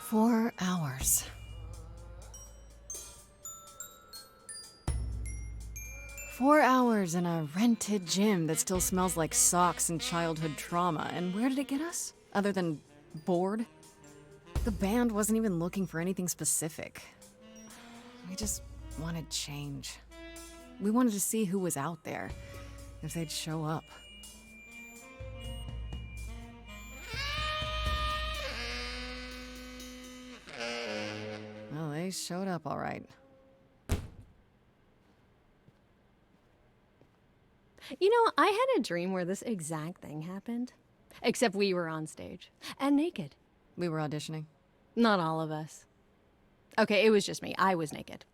4 hours. 4 hours in a rented gym that still smells like socks and childhood trauma. And where did it get us? Other than bored? The band wasn't even looking for anything specific. We just wanted change. We wanted to see who was out there, if they'd show up. Well, they showed up all right. You know, I had a dream where this exact thing happened. Except we were on stage. And naked. We were auditioning. Not all of us. Okay, it was just me. I was naked.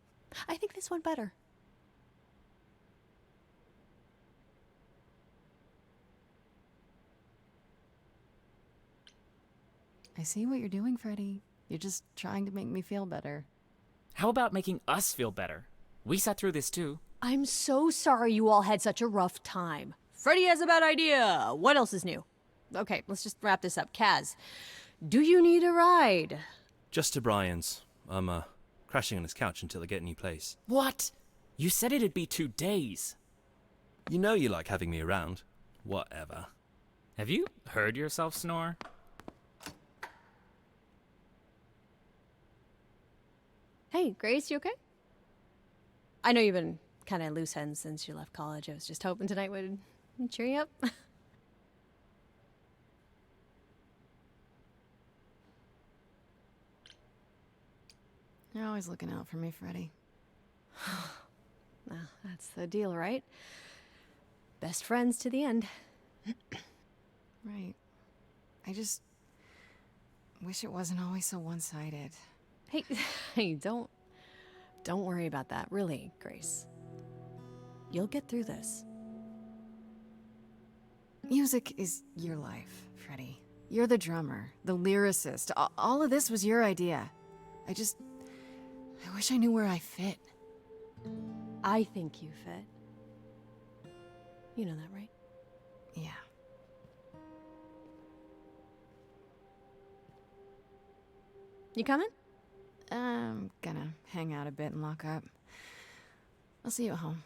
I think this went better. I see what you're doing, Freddie. You're just trying to make me feel better. How about making us feel better? We sat through this too. I'm so sorry you all had such a rough time. Freddie has a bad idea. What else is new? Okay, let's just wrap this up. Kaz, do you need a ride? Just to Brian's. I'm, crashing on his couch until I get a new place. What? You said it'd be 2 days. You know you like having me around. Whatever. Have you heard yourself snore? Hey, Grace, you okay? I know you've been kind of loose ends since you left college. I was just hoping tonight would cheer you up. You're always looking out for me, Freddie. Well, that's the deal, right? Best friends to the end. Right. I just wish it wasn't always so one-sided. Hey, don't worry about that, really, Grace. You'll get through this. Music is your life, Freddie. You're the drummer, the lyricist. All of this was your idea. I wish I knew where I fit. I think you fit. You know that, right? Yeah. You coming? I'm gonna hang out a bit and lock up. I'll see you at home.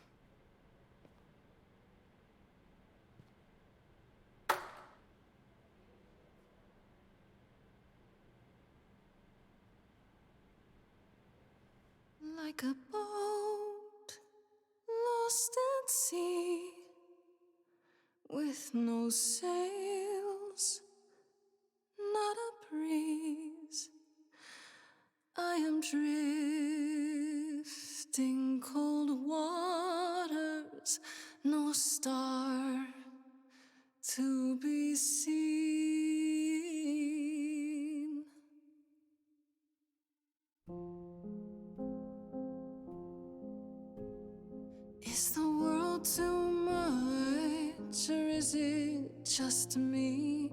Like a boat lost at sea, with no sails, not a breeze. I am drifting cold waters, no star to be seen. Is the world too much, or is it just me?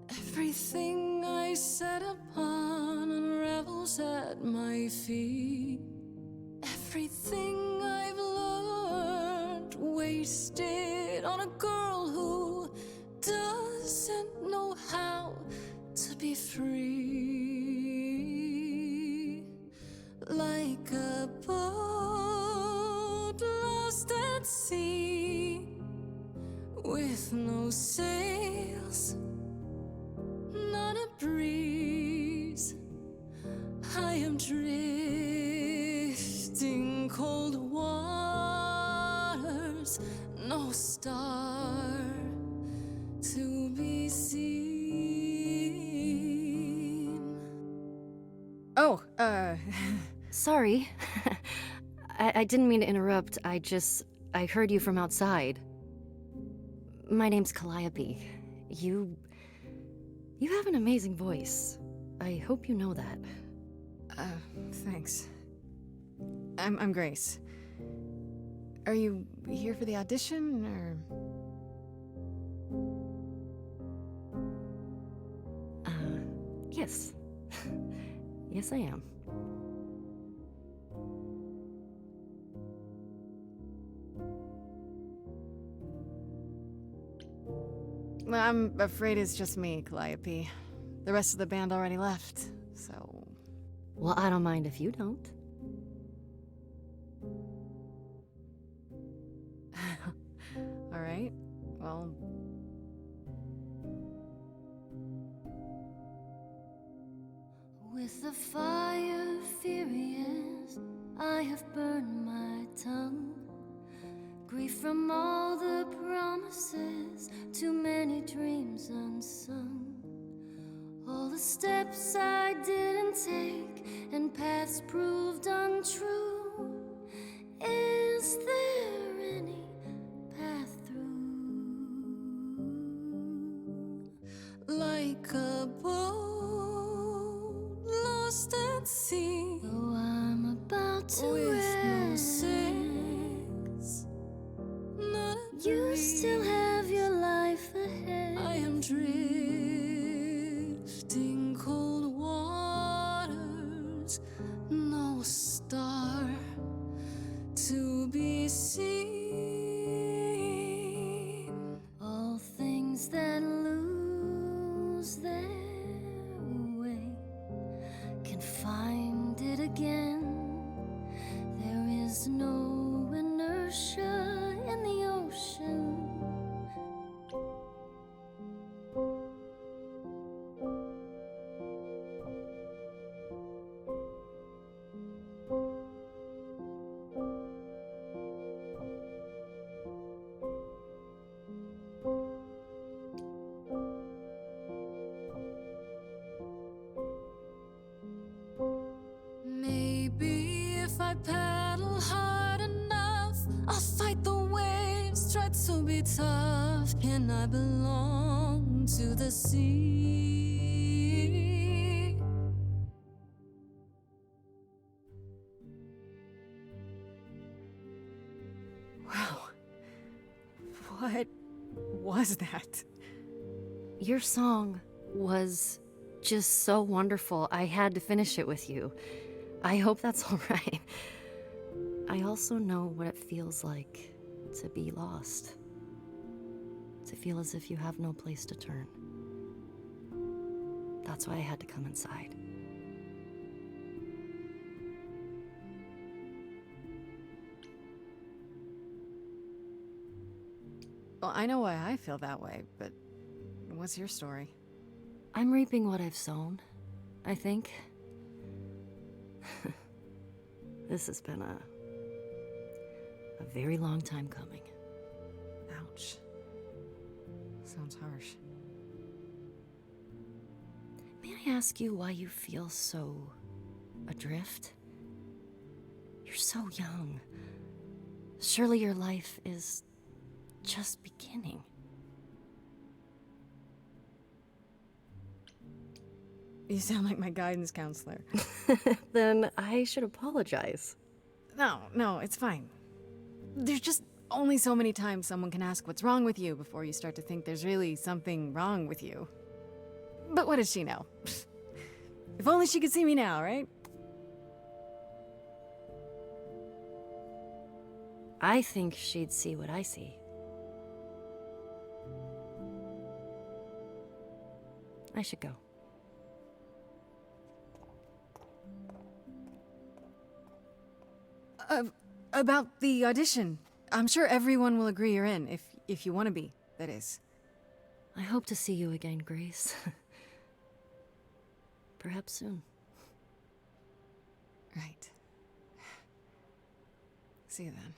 Everything I set upon unravels at my feet. Everything I've learned wasted on a girl who doesn't know how to be free. Like a boat lost at sea, with no sails, not a breeze. I am drifting cold waters, no star to be seen. Oh, Sorry. I didn't mean to interrupt. I heard you from outside. My name's Calliope. You have an amazing voice. I hope you know that. Thanks. I'm Grace. Are you here for the audition, or? Yes. Yes, I am. Well, I'm afraid it's just me, Calliope. The rest of the band already left. So... Well, I don't mind if you don't. Alright, well... With the fire furious, I have burned my tongue. Grief from all the promises, too many dreams unsung. All the steps I didn't take and paths proved untrue. Is there any path through? Like a boat lost at sea, though I'm about to with no sails, not a you breeze. Still have your life ahead. I am drifting cold waters, no star to be seen. All things that lose their way can find it again. There is no inertia in the ocean. Maybe if I paddle hard enough, I'll fight the waves, try to be tough. Can I belong to the sea? Wow. What was that? Your song was just so wonderful. I had to finish it with you. I hope that's all right. I also know what it feels like to be lost. To feel as if you have no place to turn. That's why I had to come inside. Well, I know why I feel that way, but what's your story? I'm reaping what I've sown, I think. This has been a very long time coming. Ouch. Sounds harsh. May I ask you why you feel so adrift? You're so young. Surely your life is just beginning. You sound like my guidance counselor. Then I should apologize. No, it's fine. There's just only so many times someone can ask what's wrong with you before you start to think there's really something wrong with you. But what does she know? If only she could see me now, right? I think she'd see what I see. I should go. About the audition. I'm sure everyone will agree you're in, if you want to be, that is. I hope to see you again, Grace. Perhaps soon. Right. See you then.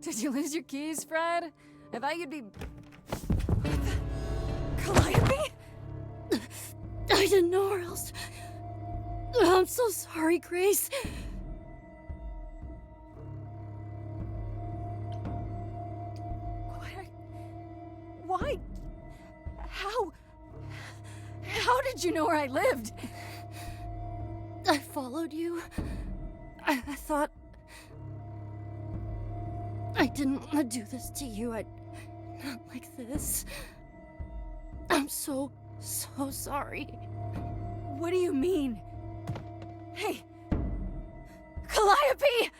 Did you lose your keys, Fred? I thought you'd be... Calliope? I didn't know, or else... I'm so sorry, Grace. Why? How? How did you know where I lived? I followed you. I thought... I didn't want to do this to you. Not like this. I'm so sorry. What do you mean? Hey! Calliope!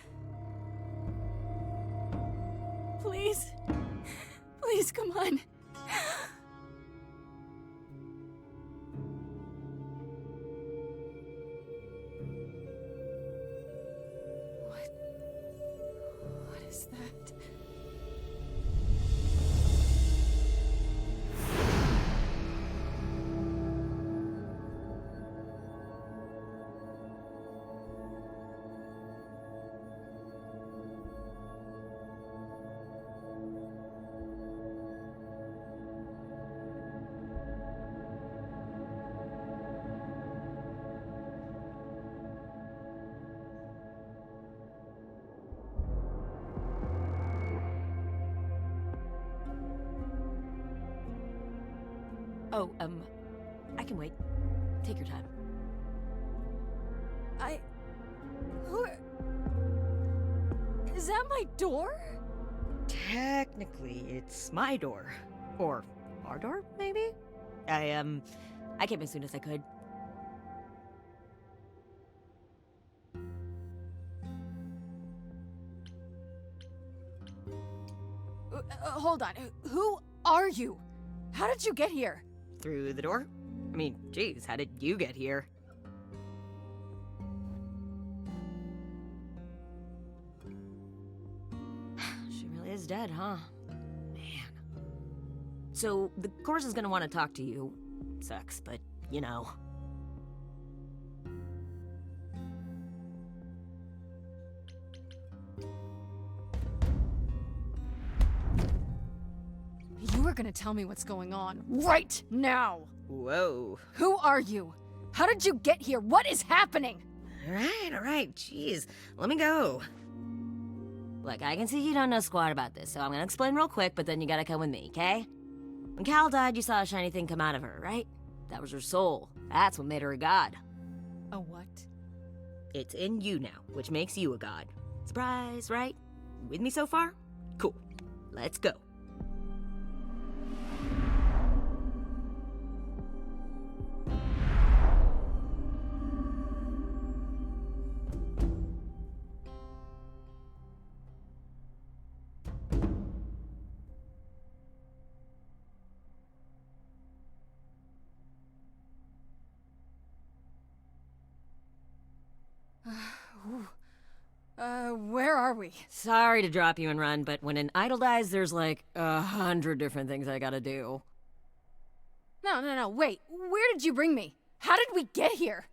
Please. Please, come on. What is that? Oh, I can wait. Take your time. Is that my door? Technically, it's my door. Or our door, maybe? I came as soon as I could. Hold on. Who are you? How did you get here? Through the door? I mean, geez, how did you get here? She really is dead, huh? Man. So, the course is gonna want to talk to you. Sucks, but, you know. You are gonna tell me what's going on right now! Whoa. Who are you? How did you get here? What is happening? Alright, jeez. Let me go. Look, I can see you don't know squat about this, so I'm gonna explain real quick, but then you gotta come with me, okay? When Cal died, you saw a shiny thing come out of her, right? That was her soul. That's what made her a god. A what? It's in you now, which makes you a god. Surprise, right? With me so far? Cool. Let's go. Where are we? Sorry to drop you and run, but when an idol dies, there's like 100 different things I gotta do. No, wait. Where did you bring me? How did we get here?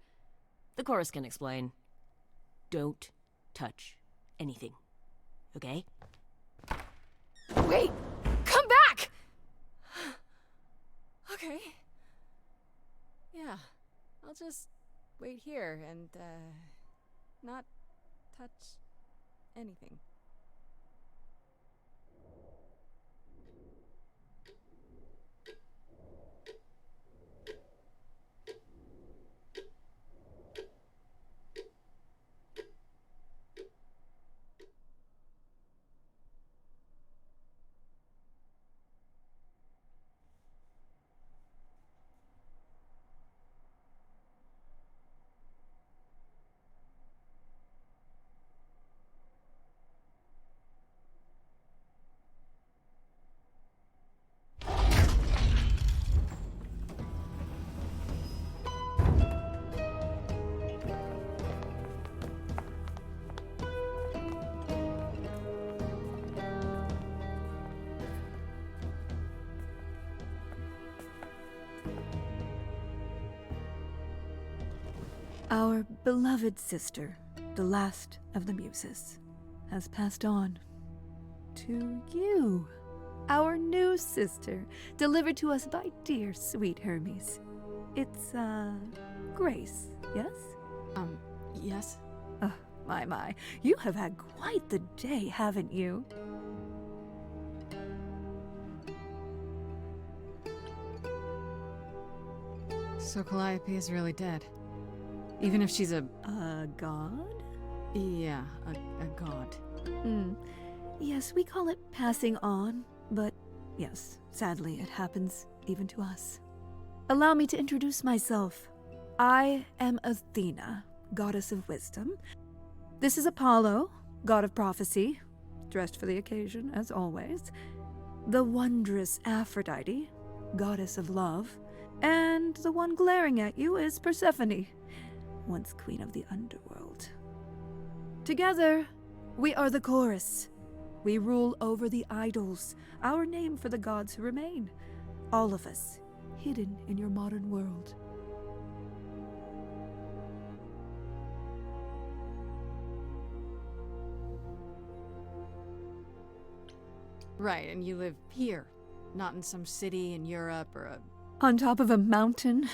The chorus can explain. Don't touch anything. Okay? Wait! Come back! Okay. Yeah. I'll just wait here and, not touch anything. Our beloved sister, the last of the Muses, has passed on to you, our new sister, delivered to us by dear sweet Hermes. It's, Grace, yes? Yes? Oh, my. You have had quite the day, haven't you? So Calliope is really dead. Even if she's a God? yeah, a god. Yes, we call it passing on, but yes, sadly, it happens even to us. Allow me to introduce myself. I am Athena, goddess of wisdom. This is Apollo, god of prophecy, dressed for the occasion, as always. The wondrous Aphrodite, goddess of love. And the one glaring at you is Persephone, once queen of the underworld. Together, we are the chorus. We rule over the idols, our name for the gods who remain. All of us, hidden in your modern world. Right, and you live here, not in some city in Europe or a... On top of a mountain?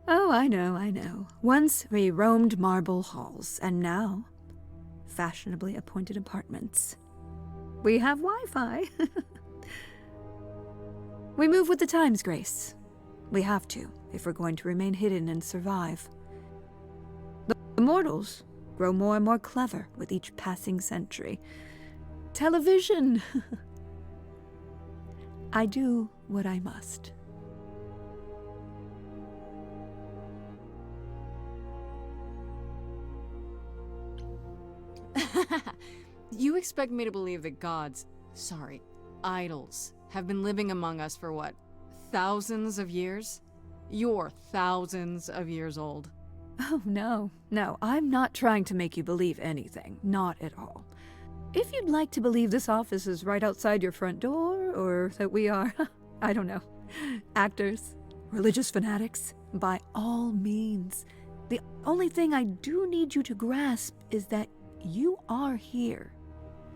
Oh, I know. Once we roamed marble halls, and now, fashionably appointed apartments. We have Wi-Fi. We move with the times, Grace. We have to, if we're going to remain hidden and survive. The mortals grow more and more clever with each passing century. Television! I do what I must. You expect me to believe that gods, sorry, idols, have been living among us for what, thousands of years? You're thousands of years old. Oh, no, I'm not trying to make you believe anything. Not at all. If you'd like to believe this office is right outside your front door, or that we are, I don't know, actors, religious fanatics, by all means. The only thing I do need you to grasp is that you are here.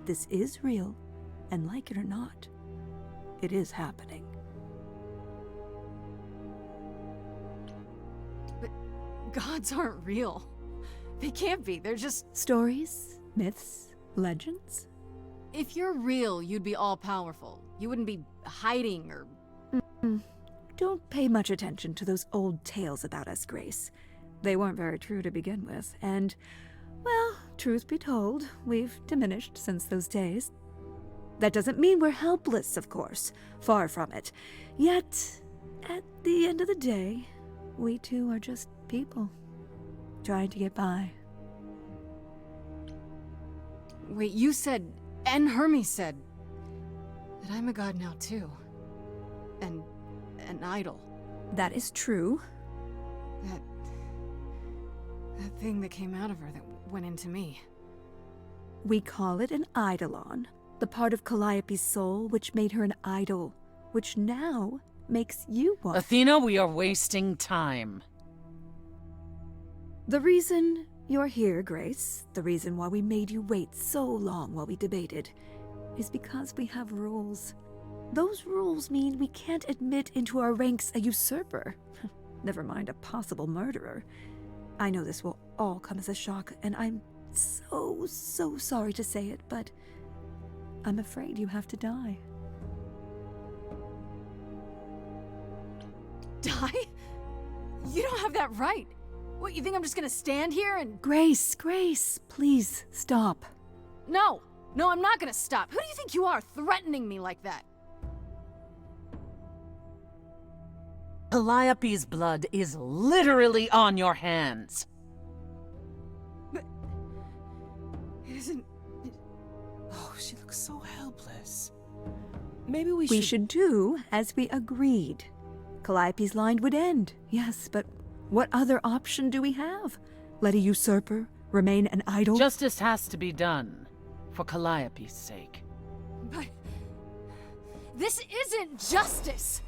This is real, and like it or not, it is happening. But gods aren't real. They can't be, they're just... Stories, myths, legends. If you're real, you'd be all-powerful. You wouldn't be hiding or... Don't pay much attention to those old tales about us, Grace. They weren't very true to begin with, and, well, truth be told, we've diminished since those days. That doesn't mean we're helpless, of course. Far from it. Yet, at the end of the day, we too are just people, trying to get by. Wait, you said, and Hermes said, that I'm a god now too. And an idol. That is true. That thing that came out of her that went into me. We call it an eidolon, the part of Calliope's soul which made her an idol, which now makes you one. Athena, we are wasting time. The reason you're here, Grace, the reason why we made you wait so long while we debated, is because we have rules. Those rules mean we can't admit into our ranks a usurper, never mind a possible murderer. I know this will all come as a shock, and I'm so sorry to say it, but I'm afraid you have to die. Die? You don't have that right. What, you think I'm just gonna stand here and... Grace, please stop. No, I'm not gonna stop. Who do you think you are, threatening me like that? Calliope's blood is literally on your hands. But... it isn't... Oh, she looks so helpless. Maybe we We should do as we agreed. Calliope's line would end, yes, but what other option do we have? Let a usurper remain an idol? Justice has to be done, for Calliope's sake. But... this isn't justice!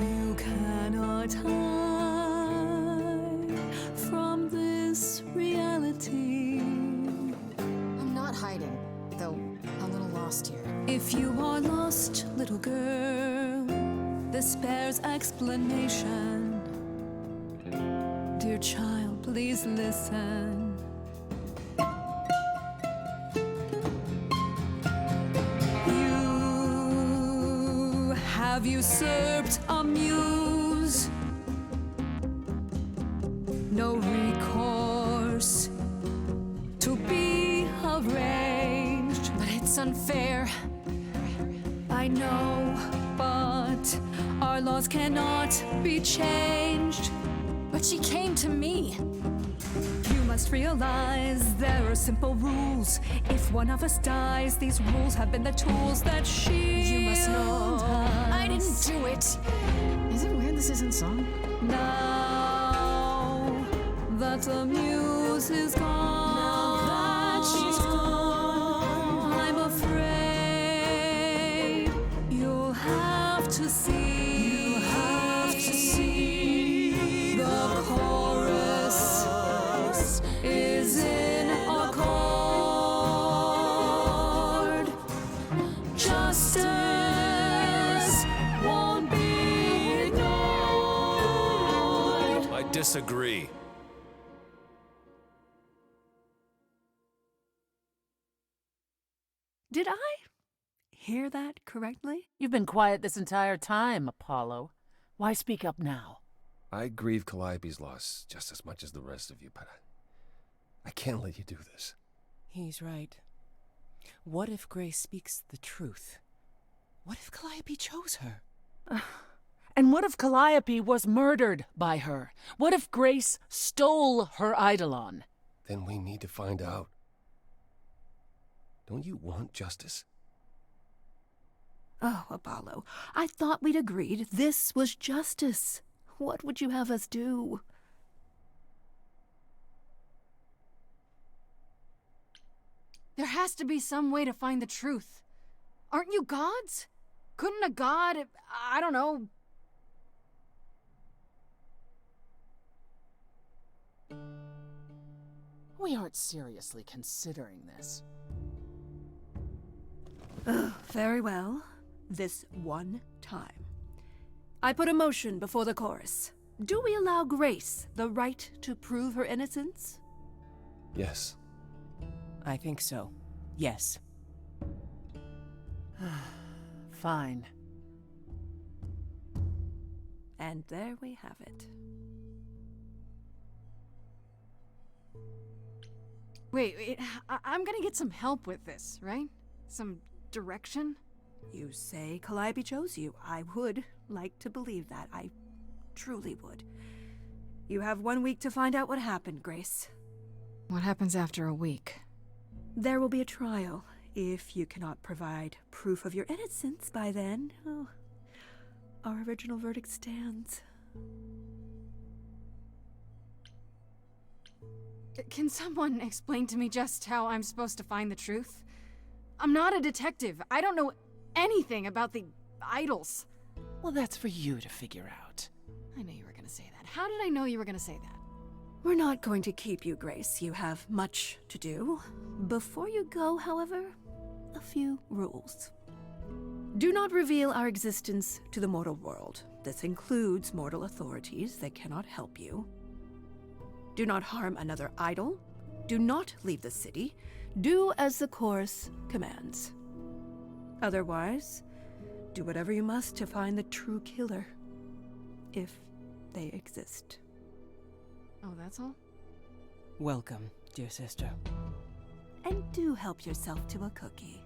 You cannot hide from this reality. I'm not hiding, though a little lost here. If you are lost, little girl, this bears explanation. Dear child, please listen. have usurped a muse. No recourse to be arranged. But it's unfair. I know, but our laws cannot be changed. But she came to me. You must realize there are simple rules. If one of us dies, these rules have been the tools that You must know. shield I didn't us. do it. Is it weird this isn't song? Now that the muse is gone, I'm afraid you'll have to see. The chorus is in accord. Justice won't be ignored. I disagree. Did I hear that correctly? You've been quiet this entire time, Apollo. Why speak up now? I grieve Calliope's loss just as much as the rest of you, but I can't let you do this. He's right. What if Grace speaks the truth? What if Calliope chose her? And what if Calliope was murdered by her? What if Grace stole her eidolon? Then we need to find out. Don't you want justice? Oh, Apollo, I thought we'd agreed this was justice. What would you have us do? There has to be some way to find the truth. Aren't you gods? Couldn't a god, I don't know... We aren't seriously considering this. Very well. This one time. I put a motion before the chorus. Do we allow Grace the right to prove her innocence? Yes. I think so. Yes. Fine. And there we have it. Wait, I'm gonna get some help with this, right? Some direction? You say Calliope chose you. I would like to believe that. I truly would. You have 1 week to find out what happened, Grace. What happens after a week? There will be a trial. If you cannot provide proof of your innocence by then, oh, our original verdict stands. Can someone explain to me just how I'm supposed to find the truth? I'm not a detective. I don't know anything about the idols. Well, that's for you to figure out. I knew you were gonna say that. How did I know you were gonna say that? We're not going to keep you, Grace. You have much to do. Before you go, however, a few rules. Do not reveal our existence to the mortal world. This includes mortal authorities that cannot help you. Do not harm another idol. Do not leave the city. Do as the chorus commands. Otherwise, do whatever you must to find the true killer, if they exist. Oh, that's all? Welcome, dear sister. And do help yourself to a cookie.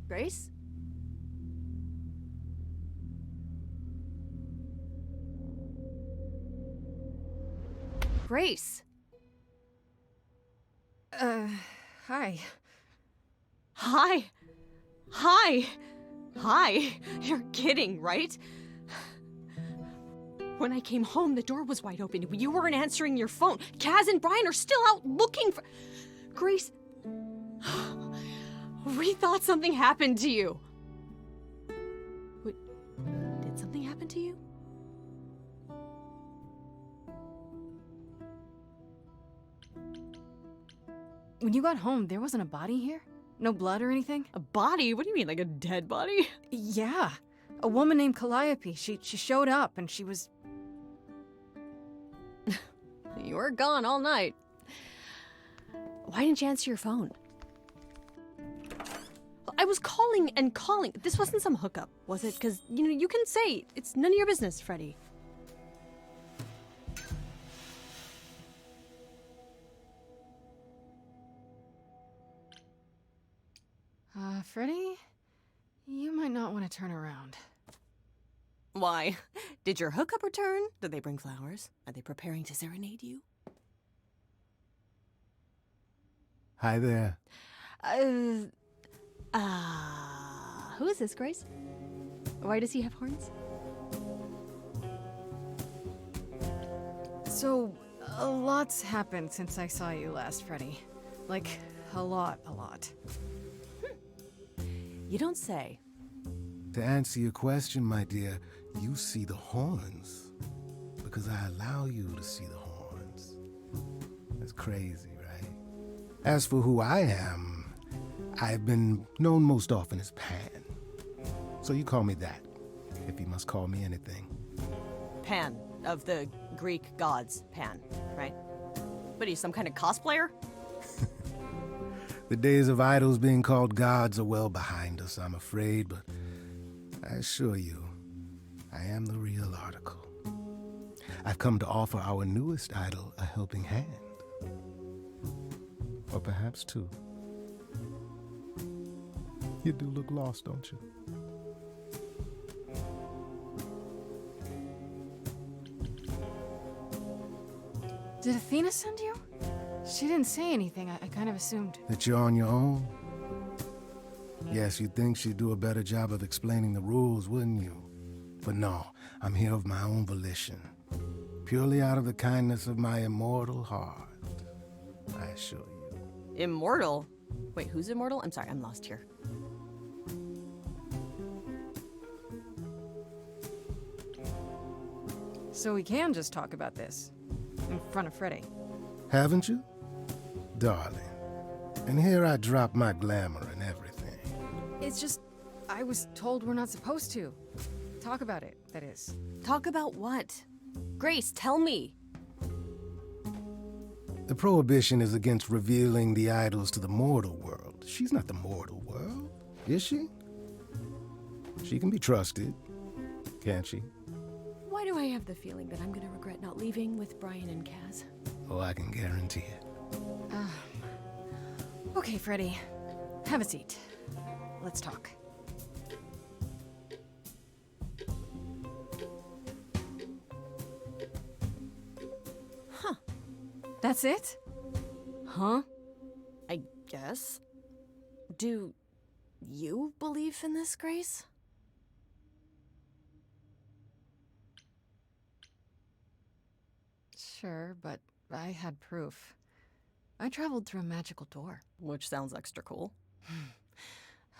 Grace? Grace! Hi. Hi! Hi! Hi! You're kidding, right? When I came home, the door was wide open. You weren't answering your phone. Kaz and Brian are still out looking for... Grace... We thought something happened to you. Wait, did something happen to you? When you got home, there wasn't a body here? No blood or anything? A body? What do you mean, like a dead body? Yeah. A woman named Calliope. She showed up and she was... You were gone all night. Why didn't you answer your phone? I was calling and calling. This wasn't some hookup, was it? Because, you can say it's none of your business, Freddie. Freddie? You might not want to turn around. Why? Did your hookup return? Did they bring flowers? Are they preparing to serenade you? Hi there. Who is this, Grace? Why does he have horns? So, a lot's happened since I saw you last, Freddie. Like, a lot. You don't say. To answer your question, my dear, you see the horns because I allow you to see the horns. That's crazy, right? As for who I am, I've been known most often as Pan. So you call me that, if you must call me anything. Pan, of the Greek gods, Pan, right? What are you, some kind of cosplayer? The days of idols being called gods are well behind us, I'm afraid, but I assure you, I am the real article. I've come to offer our newest idol a helping hand. Or perhaps two. You do look lost, don't you? Did Athena send you? She didn't say anything. I kind of assumed. That you're on your own? Yes, you'd think she'd do a better job of explaining the rules, wouldn't you? But no, I'm here of my own volition. Purely out of the kindness of my immortal heart. I assure you. Immortal? Wait, who's immortal? I'm sorry, I'm lost here. So we can just talk about this. In front of Freddie. Haven't you? Darling. And here I drop my glamour and everything. It's just, I was told we're not supposed to. Talk about it, that is. Talk about what? Grace, tell me. The prohibition is against revealing the idols to the mortal world. She's not the mortal world, is she? She can be trusted, can't she? Why do I have the feeling that I'm gonna regret not leaving with Brian and Kaz? Oh, I can guarantee it. Okay, Freddie. Have a seat. Let's talk. Huh. That's it? Huh? I guess. Do you believe in this, Grace? Sure, but I had proof. I traveled through a magical door. Which sounds extra cool.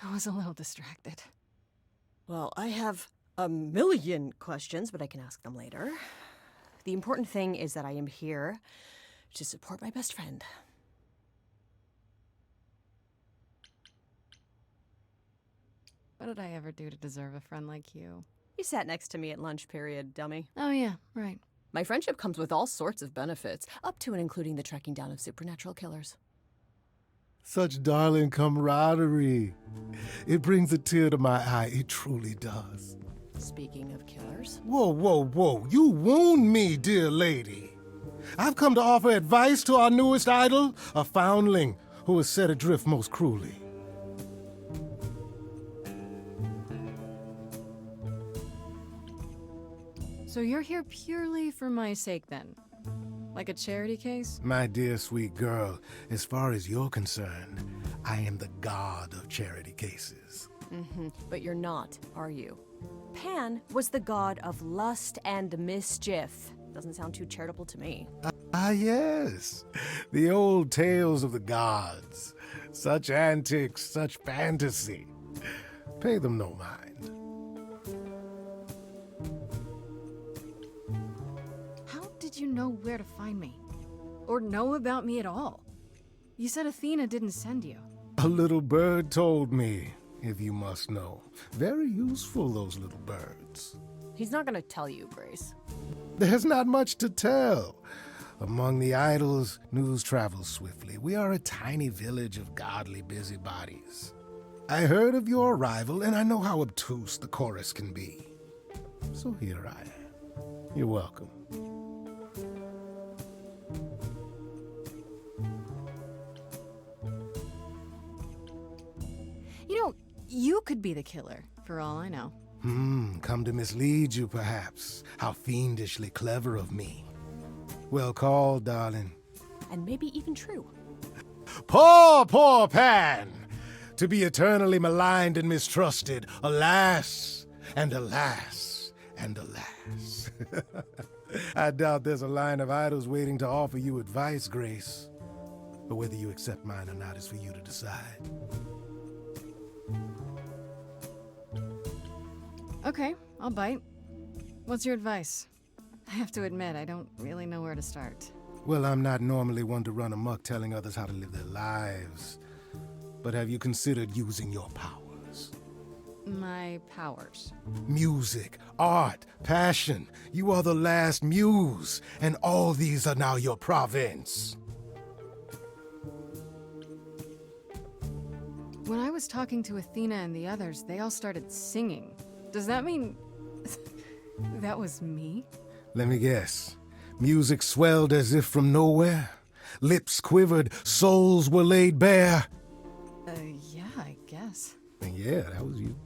I was a little distracted. Well, I have a million questions, but I can ask them later. The important thing is that I am here to support my best friend. What did I ever do to deserve a friend like you? You sat next to me at lunch period, dummy. Oh yeah, right. My friendship comes with all sorts of benefits, up to and including the tracking down of supernatural killers. Such darling camaraderie. It brings a tear to my eye. It truly does. Speaking of killers. Whoa. You wound me, dear lady. I've come to offer advice to our newest idol, a foundling who was set adrift most cruelly. So you're here purely for my sake then? Like a charity case? My dear sweet girl, as far as you're concerned, I am the god of charity cases. But you're not, are you? Pan was the god of lust and mischief. Doesn't sound too charitable to me. Ah, yes. The old tales of the gods. Such antics, such fantasy. Pay them no mind. How did you know where to find me? Or know about me at all? You said Athena didn't send you. A little bird told me, if you must know. Very useful, those little birds. He's not gonna tell you, Grace. There's not much to tell. Among the idols, news travels swiftly. We are a tiny village of godly busybodies. I heard of your arrival, and I know how obtuse the chorus can be. So here I am. You're welcome. You know, you could be the killer, for all I know. Come to mislead you, perhaps. How fiendishly clever of me. Well called, darling. And maybe even true. Poor, poor Pan! To be eternally maligned and mistrusted. Alas, and alas, and alas. I doubt there's a line of idols waiting to offer you advice, Grace. But whether you accept mine or not is for you to decide. Okay, I'll bite. What's your advice? I have to admit, I don't really know where to start. Well, I'm not normally one to run amok telling others how to live their lives. But have you considered using your powers? My powers. Music, art, passion. You are the last muse, and all these are now your province. When I was talking to Athena and the others, they all started singing. Does that mean that was me? Let me guess. Music swelled as if from nowhere. Lips quivered, souls were laid bare. Yeah, I guess. And yeah, that was you.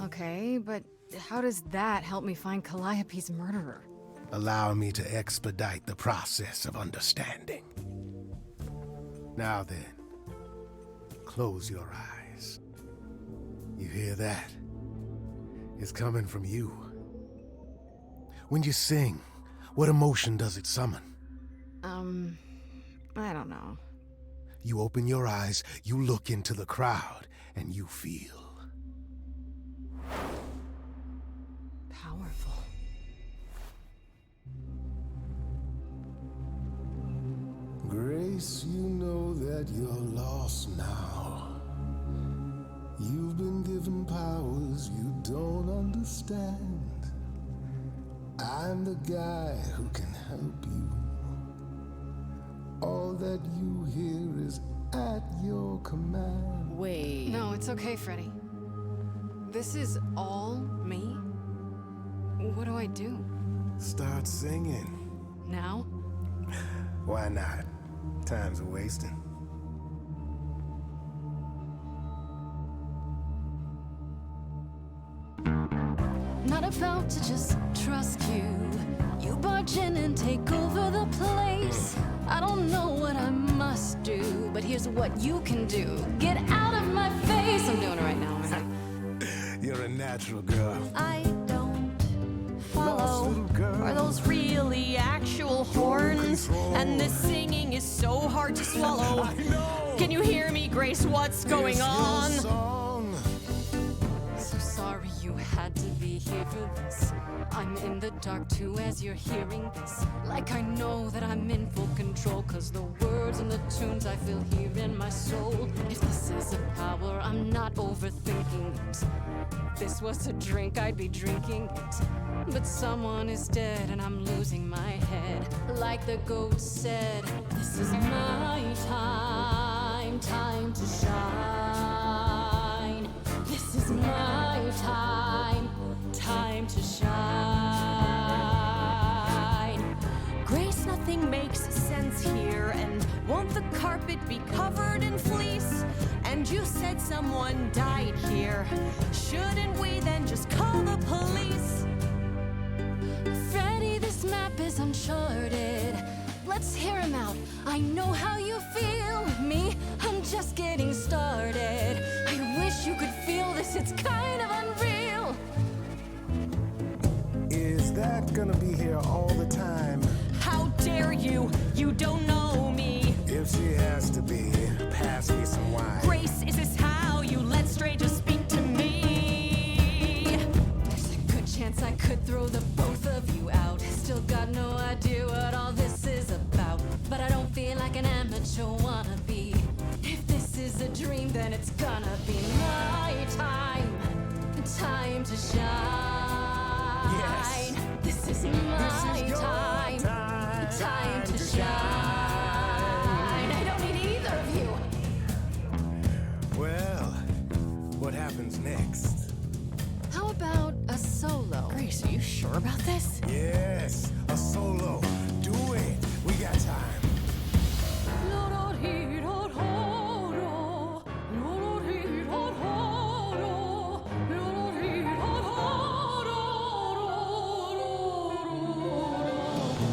Okay, but how does that help me find Calliope's murderer? Allow me to expedite the process of understanding. Now then, close your eyes. You hear that? It's coming from you. When you sing, what emotion does it summon? I don't know. You open your eyes, you look into the crowd, and you feel Powerful. Grace, you know that you're lost now. You've been given powers you don't understand. I'm the guy who can help you. All that you hear is at your command. Wait. No, it's okay, Freddy. This is all me? What do I do? Start singing. Now? Why not? Time's a wasting. Not about to just trust you. You barge in and take over the place. I don't know what I must do, but here's what you can do. Get out of my face. I'm doing it right now. You're a natural girl. I don't Lost follow. little girl. Are those really actual horns? control. And this singing is so hard to swallow. I know. Can you hear me, Grace? What's going It's your on? song. So sorry you had to be here for this. I'm in the dark too as you're hearing this. Like I know that I'm in full control, 'cause the words and the tunes I feel here in my soul. If this is a power, I'm not overthinking it. If this was a drink, I'd be drinking it. But someone is dead and I'm losing my head. Like the goat said, this is my time, time to shine. This is my time, time to shine. Grace, nothing makes sense here. And won't the carpet be covered in fleece? And you said someone died here. Shouldn't we then just call the police? map is uncharted. Let's hear him out. I know how you feel. Me, I'm just getting started. I wish you could feel this, it's kind of unreal. Is that gonna be here all the time? How dare you? You don't know me. If she has to be, pass me some wine. Grace, is this how you let strangers speak to me? There's a good chance I could throw the both of you out. Still got no idea what all this is about. But I don't feel like an amateur wannabe. If this is a dream, then it's gonna be my time. Time to shine. Yes. This is my time. Time to shine. I don't need either of you. Well, what happens next? How about a solo? Grace, are you sure about this? Yes, a solo. Do it. We got time.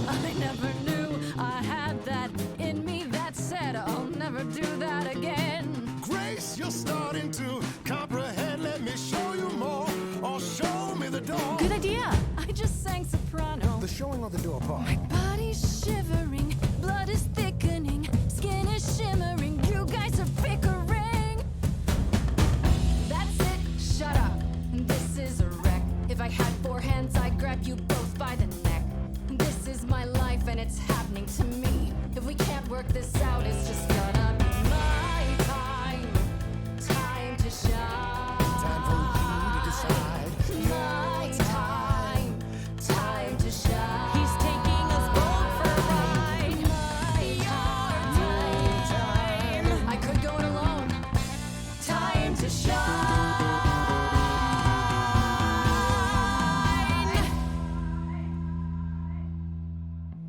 I never knew I had that in me. That said, I'll never do that again. Grace, you're starting to comprehend. Let me show you more, or show me the door. Good idea. I just sang soprano. The showing or the door part? My body's shivering, blood is thickening, skin is shimmering. You guys are bickering. That's it. Shut up. This is a wreck. If I had four hands, I'd grab you both by the neck. This is my life and it's happening to me. If we can't work this out, it's just gonna be my time. Time to shine. Time for you to decide. My time. Time to shine. He's taking us both for a ride. My time. I could go it alone. Time to shine.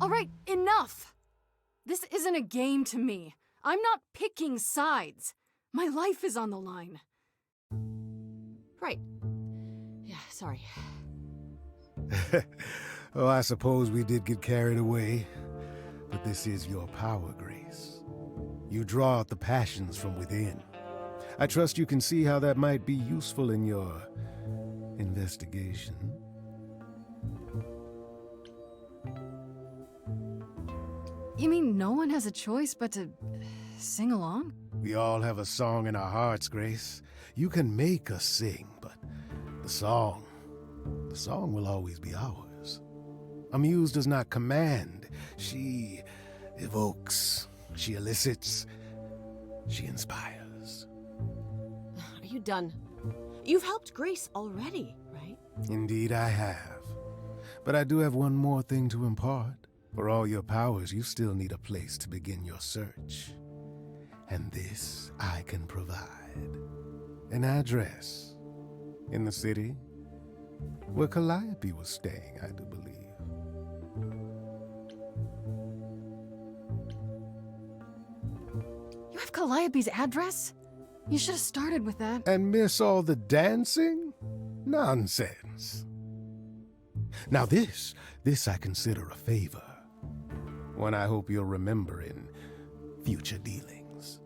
All right, enough! This isn't a game to me. I'm not picking sides. My life is on the line. Right. Yeah, sorry. Oh, I suppose we did get carried away. But this is your power, Grace. You draw out the passions from within. I trust you can see how that might be useful in your investigation. You mean no one has a choice but to sing along? We all have a song in our hearts, Grace. You can make us sing, but the song will always be ours. A muse does not command. She evokes, she elicits, she inspires. Are you done? You've helped Grace already, right? Indeed I have. But I do have one more thing to impart. For all your powers, you still need a place to begin your search. And this I can provide. An address in the city where Calliope was staying, I do believe. You have Calliope's address? You should have started with that. And miss all the dancing? Nonsense. Now this I consider a favor. One I hope you'll remember in future dealings.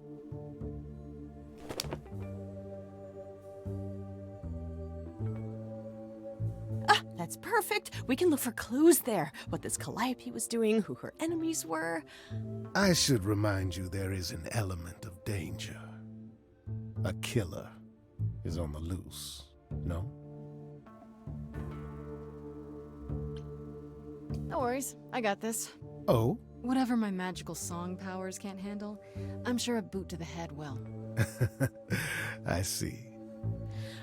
That's perfect. We can look for clues there. What this Calliope was doing, who her enemies were. I should remind you there is an element of danger. A killer is on the loose, no? No worries, I got this. Oh? Whatever my magical song powers can't handle, I'm sure a boot to the head will. I see.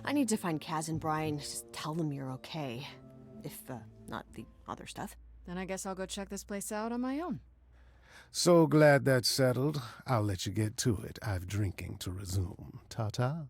I need to find Kaz and Brian. Just tell them you're okay. If, not the other stuff. Then I guess I'll go check this place out on my own. So glad that's settled. I'll let you get to it. I've drinking to resume. Ta-ta.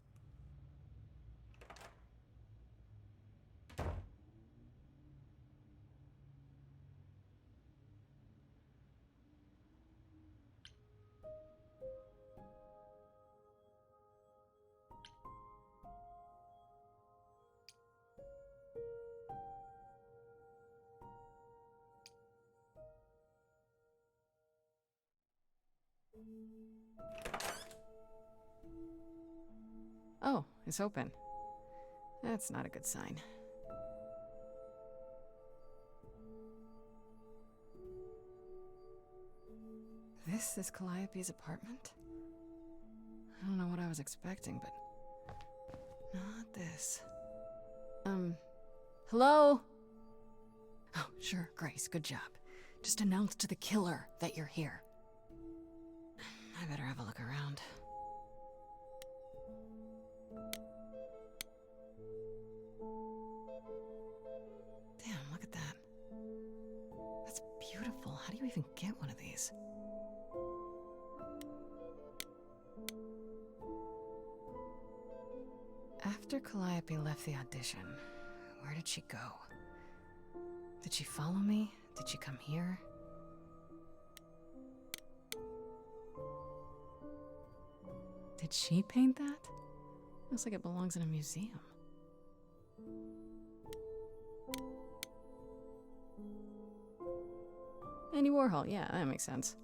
Oh, it's open. That's not a good sign. This is Calliope's apartment? I don't know what I was expecting, but not this. Hello? Oh, sure, Grace, good job. Just announce to the killer that you're here. I better have a look around. Damn, look at that. That's beautiful. How do you even get one of these? After Calliope left the audition, where did she go? Did she follow me? Did she come here? Did she paint that? Looks like it belongs in a museum. Andy Warhol, yeah, that makes sense.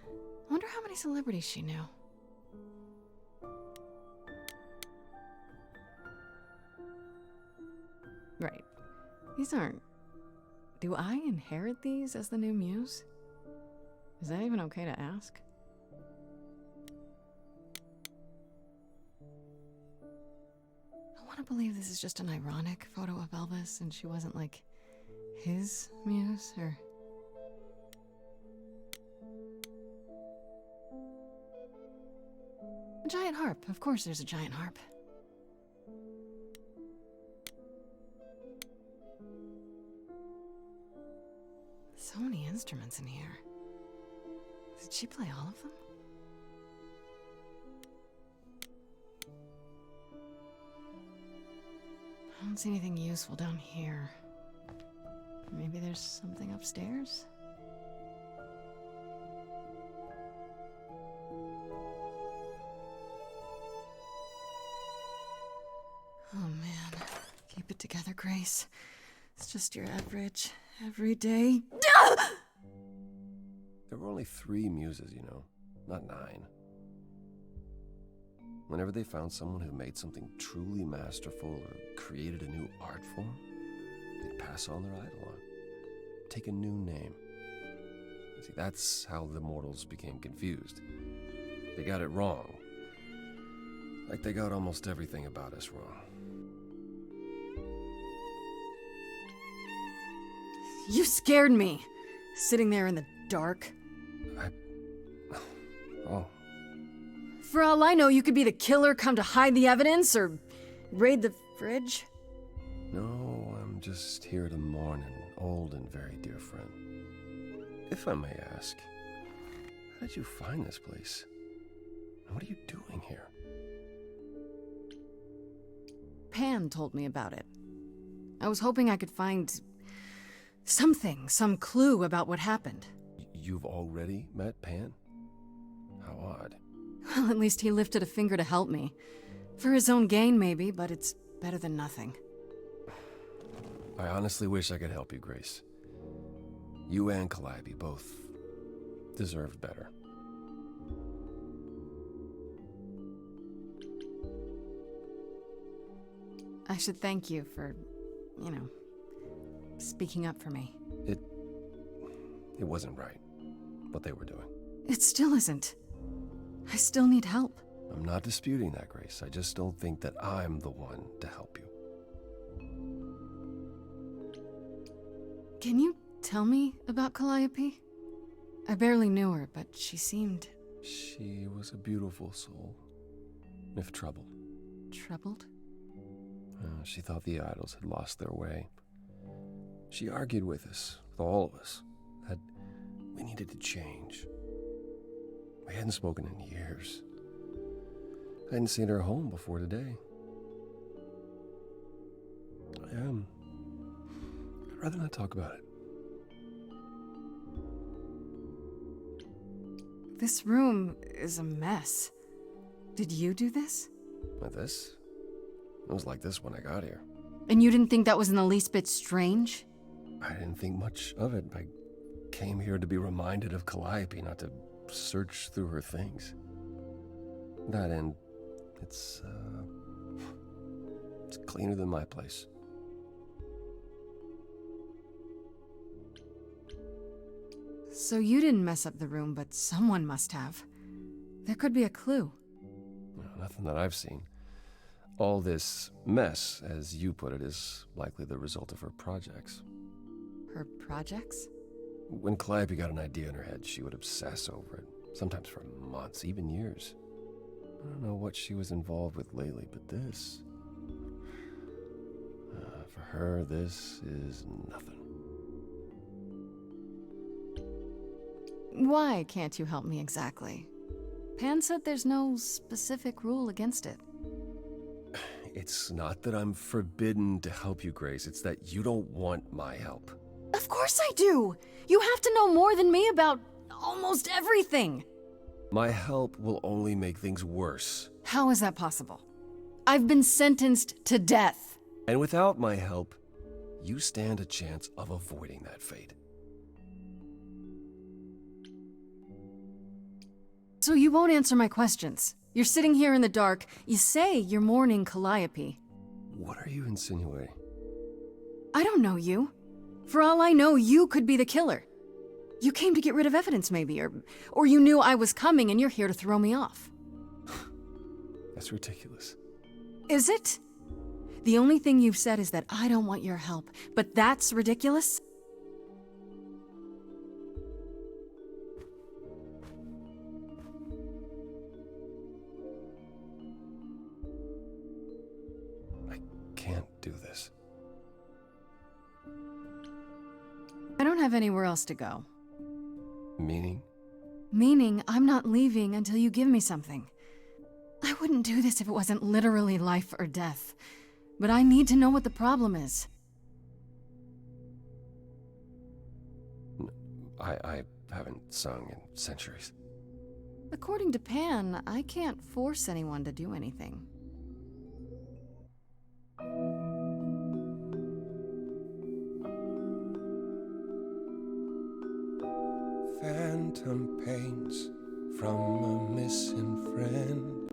I wonder how many celebrities she knew. Right. These aren't... Do I inherit these as the new muse? Is that even okay to ask? I want to believe this is just an ironic photo of Elvis and she wasn't like his muse, or... A giant harp. Of course there's a giant harp. So many instruments in here. Did she play all of them? I don't see anything useful down here. Maybe there's something upstairs? Oh man, keep it together, Grace. It's just your average, everyday... There were only 3 muses, you know, not 9. Whenever they found someone who made something truly masterful or created a new art form, they'd pass on their idol on, take a new name. See, that's how the mortals became confused. They got it wrong. Like they got almost everything about us wrong. You scared me! Sitting there in the dark. Oh. For all I know, you could be the killer come to hide the evidence or raid the fridge. No, I'm just here to mourn an old and very dear friend. If I may ask, how did you find this place? And what are you doing here? Pan told me about it. I was hoping I could find something, some clue about what happened. You've already met Pan? How odd. Well, at least he lifted a finger to help me. For his own gain, maybe, but it's better than nothing. I honestly wish I could help you, Grace. You and Calliope both deserved better. I should thank you for, speaking up for me. It wasn't right, what they were doing. It still isn't. I still need help. I'm not disputing that, Grace. I just don't think that I'm the one to help you. Can you tell me about Calliope? I barely knew her, but she seemed... She was a beautiful soul, if troubled. Troubled? She thought the idols had lost their way. She argued with us, with all of us, that we needed to change. We hadn't spoken in years. I hadn't seen her home before today. I'd rather not talk about it. This room is a mess. Did you do this? Like this? It was like this when I got here. And you didn't think that was in the least bit strange? I didn't think much of it. I came here to be reminded of Calliope, not to search through her things. That end, it's cleaner than my place. So you didn't mess up the room, but someone must have. There could be a clue. No, nothing that I've seen. All this mess, as you put it, is likely the result of her projects. Her projects? When Calliope got an idea in her head, she would obsess over it, sometimes for months, even years. I don't know what she was involved with lately, but this... for her, this is nothing. Why can't you help me exactly? Pan said there's no specific rule against it. It's not that I'm forbidden to help you, Grace. It's that you don't want my help. Of course I do! You have to know more than me about almost everything! My help will only make things worse. How is that possible? I've been sentenced to death. And without my help, you stand a chance of avoiding that fate. So you won't answer my questions. You're sitting here in the dark. You say you're mourning Calliope. What are you insinuating? I don't know you. For all I know, you could be the killer. You came to get rid of evidence, maybe, or you knew I was coming and you're here to throw me off. That's ridiculous. Is it? The only thing you've said is that I don't want your help, but that's ridiculous? I can't do this. I don't have anywhere else to go. Meaning? Meaning I'm not leaving until you give me something. I wouldn't do this if it wasn't literally life or death. But I need to know what the problem is. I haven't sung in centuries. According to Pan, I can't force anyone to do anything. Phantom pains from a missing friend,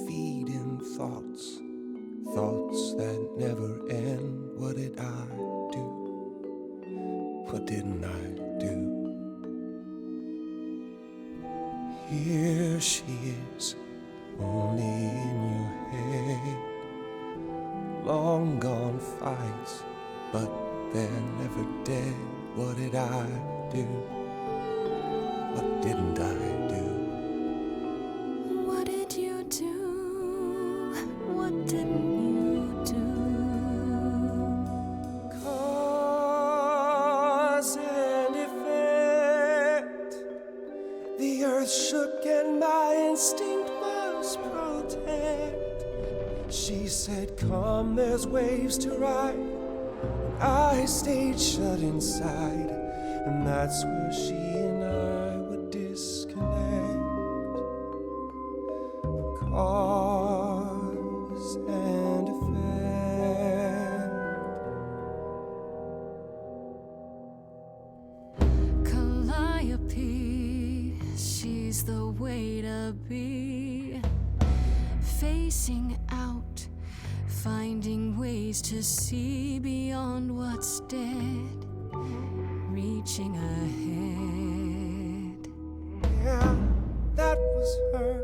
feeding thoughts that never end. What did I do? What didn't I do? Here she is, only in your head. Long gone fights, but they're never dead. What did I do? What didn't I do? What did you do? What didn't you do? Cause and effect. The earth shook and my instinct was protect. She said, come, there's waves to ride. I stayed shut inside, and that's where she and I would disconnect. Cause and effect. Calliope, she's the way to be. Facing out, finding ways to see beyond what's dead, reaching ahead. Yeah, that was her.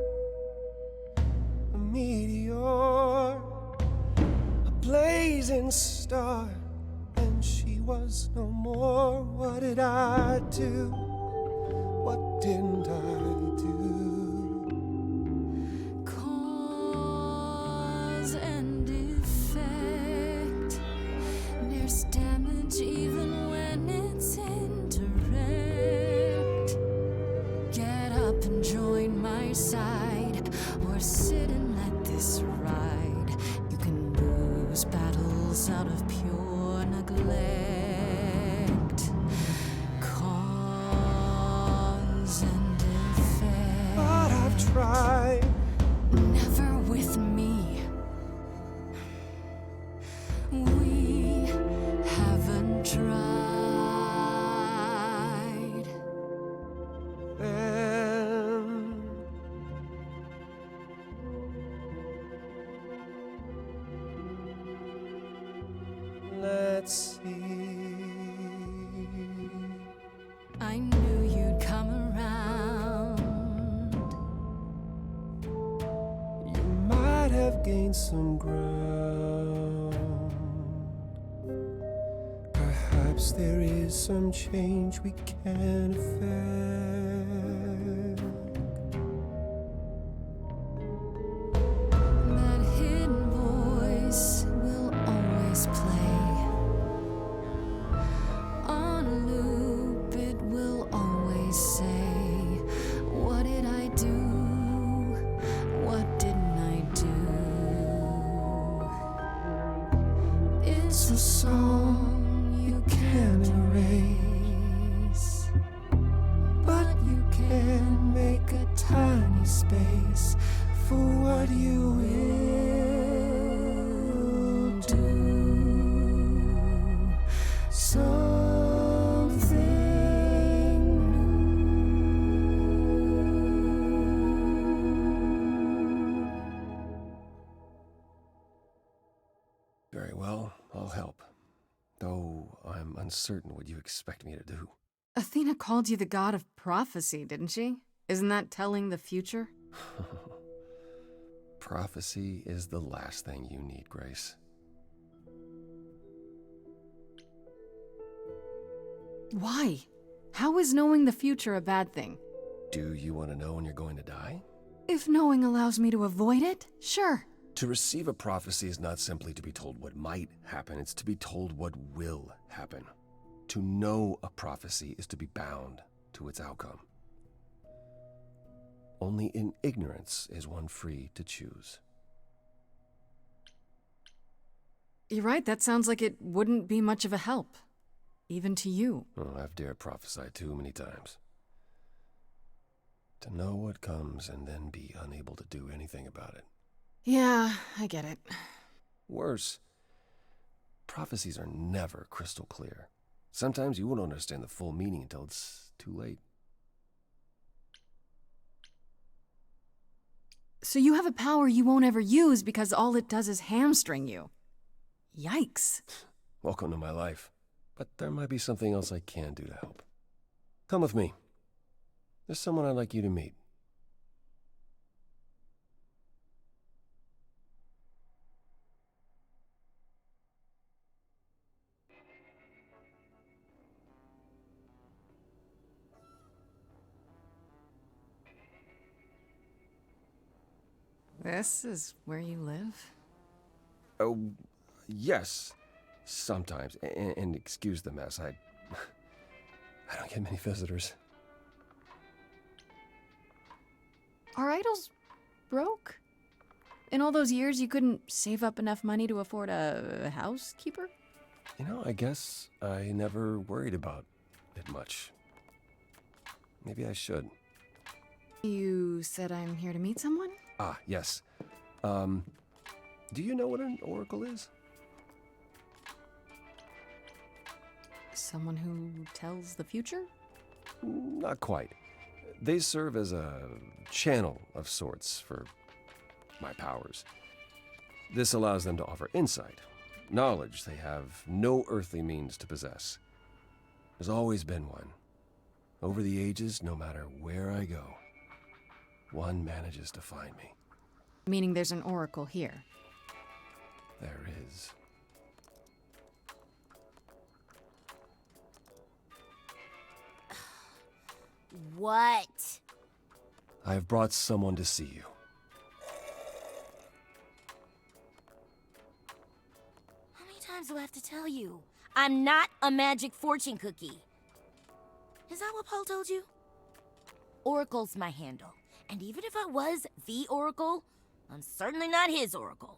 A meteor, a blazing star, and she was no more. What did I do? What didn't I do? Cause and effect. There's damage even when it's indirect. Get up and join my side, or sit and let this ride. You can lose battles out of pure neglect. Cause and effect. But I've tried. Never with me. We haven't tried. Then gain some ground. Perhaps there is some change we can effect. That hidden voice will always play. On a loop, it will always say, what did I do? What didn't I do? It's a song you can't erase, but you can make a tiny space for what you will do. Something new. Very well, I'll help. Though I'm uncertain what you expect me to do. Athena called you the god of prophecy, didn't she? Isn't that telling the future? Prophecy is the last thing you need, Grace. Why? How is knowing the future a bad thing? Do you want to know when you're going to die? If knowing allows me to avoid it, sure. To receive a prophecy is not simply to be told what might happen, it's to be told what will happen. To know a prophecy is to be bound to its outcome. Only in ignorance is one free to choose. You're right, that sounds like it wouldn't be much of a help. Even to you. Oh, I've dared prophesy too many times. To know what comes and then be unable to do anything about it. Yeah, I get it. Worse, prophecies are never crystal clear. Sometimes you won't understand the full meaning until it's too late. So you have a power you won't ever use because all it does is hamstring you. Yikes. Welcome to my life. But there might be something else I can do to help. Come with me. There's someone I'd like you to meet. This is where you live? Oh, yes. Sometimes. And excuse the mess. I don't get many visitors. Are idols broke? In all those years, you couldn't save up enough money to afford a housekeeper? You know, I guess I never worried about it much. Maybe I should. You said I'm here to meet someone? Ah, yes. Do you know what an oracle is? Someone who tells the future? Not quite. They serve as a channel of sorts for my powers. This allows them to offer insight, knowledge they have no earthly means to possess. There's always been one. Over the ages, no matter where I go, one manages to find me. Meaning there's an oracle here. There is. What? I have brought someone to see you. How many times do I have to tell you? I'm not a magic fortune cookie. Is that what Paul told you? Oracle's my handle. And even if I was the Oracle, I'm certainly not his Oracle.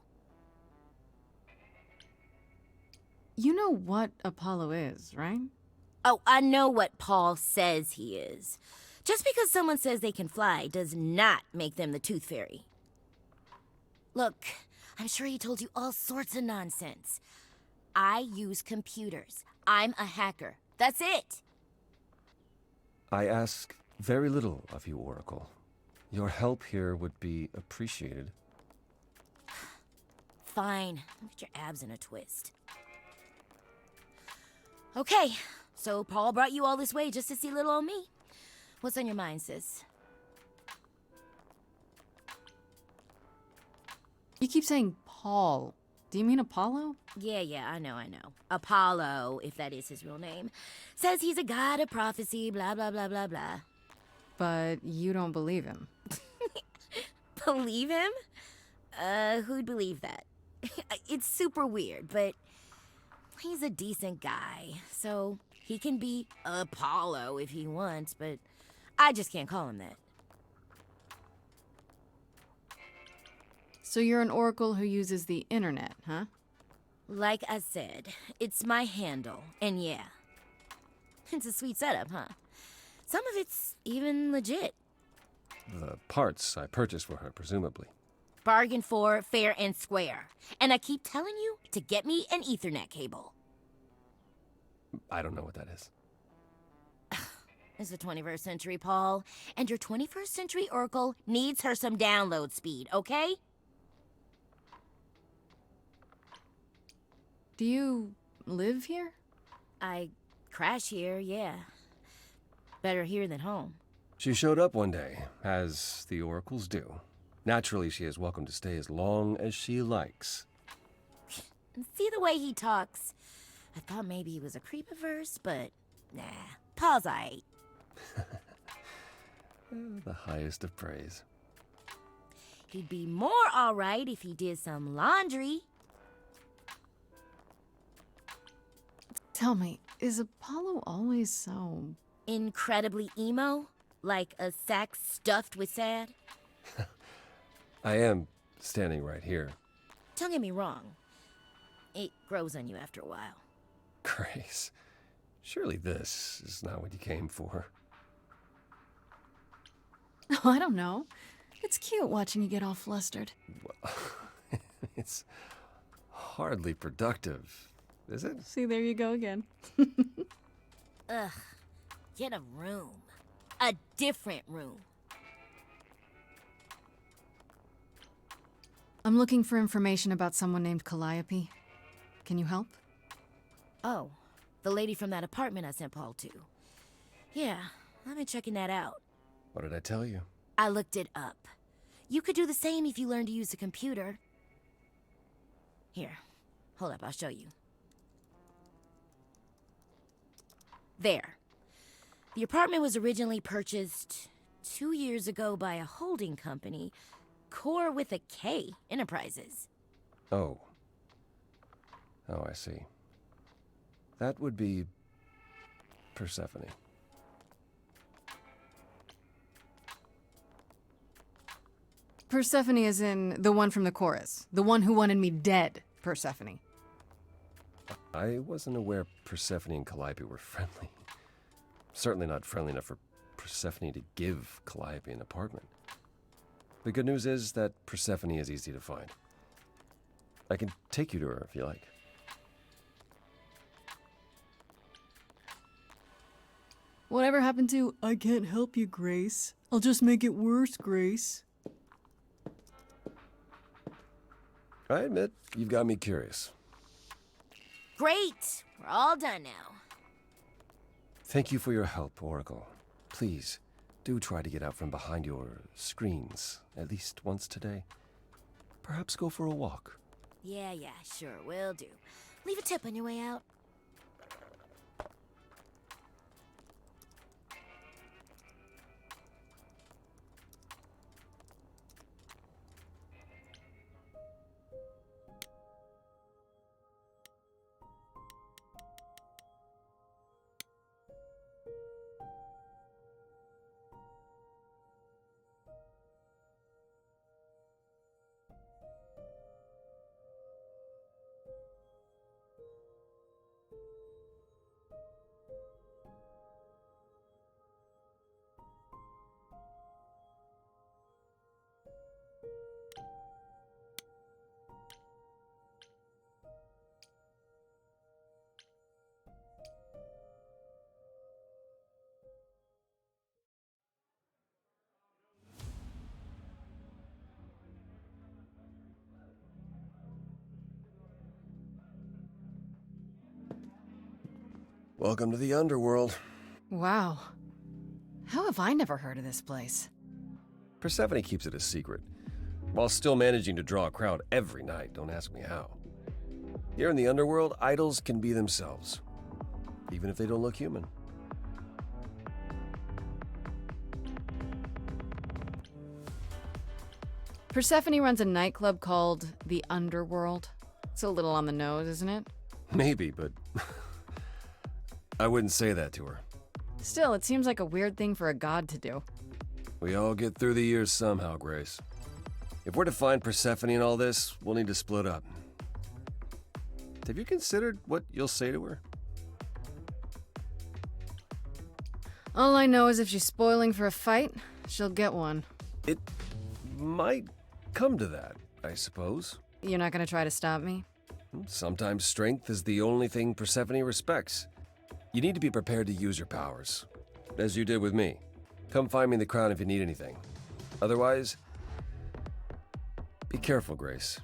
You know what Apollo is, right? Oh, I know what Paul says he is. Just because someone says they can fly does not make them the Tooth Fairy. Look, I'm sure he told you all sorts of nonsense. I use computers. I'm a hacker. That's it. I ask very little of you, Oracle. Your help here would be appreciated. Fine. Get your abs in a twist. Okay, so Paul brought you all this way just to see little old me. What's on your mind, sis? You keep saying Paul. Do you mean Apollo? Yeah, I know. Apollo, if that is his real name, says he's a god of prophecy, blah, blah, blah, blah, blah. But you don't believe him. Believe him? Who'd believe that? It's super weird, but he's a decent guy, so he can be Apollo if he wants, but I just can't call him that. So you're an oracle who uses the internet, huh? Like I said, it's my handle, and yeah. It's a sweet setup, huh? Some of it's even legit. The parts I purchased for her, presumably. Bargain for, fair and square. And I keep telling you to get me an Ethernet cable. I don't know what that is. It's the 21st century, Paul. And your 21st century oracle needs her some download speed, okay? Do you live here? I crash here, yeah. Better here than home. She showed up one day, as the oracles do. Naturally, she is welcome to stay as long as she likes. And see the way he talks? I thought maybe he was a creep at first, but nah. Paul's aight. The highest of praise. He'd be more alright if he did some laundry. Tell me, is Apollo always so... Incredibly emo? Like a sack stuffed with sad? I am standing right here. Don't get me wrong. It grows on you after a while. Grace, surely this is not what you came for. Oh, I don't know. It's cute watching you get all flustered. Well, it's hardly productive, is it? See, there you go again. Ugh. Get a room. A different room. I'm looking for information about someone named Calliope. Can you help? Oh, the lady from that apartment I sent Paul to. Yeah, I've been checking that out. What did I tell you? I looked it up. You could do the same if you learned to use a computer. Here, hold up, I'll show you. There. The apartment was originally purchased 2 years ago by a holding company, Core with a K Enterprises. Oh. Oh, I see. That would be Persephone. Persephone is in the one from the chorus. The one who wanted me dead, Persephone. I wasn't aware Persephone and Calliope were friendly. Certainly not friendly enough for Persephone to give Calliope an apartment. The good news is that Persephone is easy to find. I can take you to her if you like. Whatever happened to, I can't help you, Grace. I'll just make it worse, Grace. I admit, you've got me curious. Great! We're all done now. Thank you for your help, Oracle. Please, do try to get out from behind your screens at least once today. Perhaps go for a walk. Yeah, sure, will do. Leave a tip on your way out. Welcome to the underworld. Wow. How have I never heard of this place? Persephone keeps it a secret. while still managing to draw a crowd every night. Don't ask me how. Here in the underworld, idols can be themselves, even if they don't look human. Persephone runs a nightclub called the Underworld. It's a little on the nose, isn't it? Maybe, but I wouldn't say that to her. Still, it seems like a weird thing for a god to do. We all get through the years somehow, Grace. If we're to find Persephone in all this, we'll need to split up. Have you considered what you'll say to her? All I know is if she's spoiling for a fight, she'll get one. It might come to that, I suppose. You're not gonna try to stop me? Sometimes strength is the only thing Persephone respects. You need to be prepared to use your powers, as you did with me. Come find me in the crown if you need anything. Otherwise, be careful, Grace.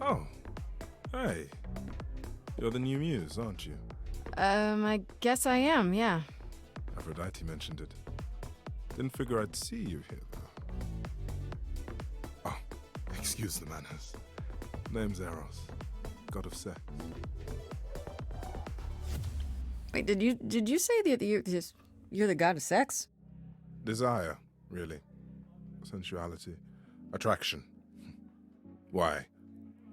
Oh, hey. You're the new muse, aren't you? I guess I am, yeah. Aphrodite mentioned it. Didn't figure I'd see you here, though. Oh, excuse the manners. Name's Eros, god of sex. Wait, did you say that you're the god of sex? Desire, really. Sensuality. Attraction. Why?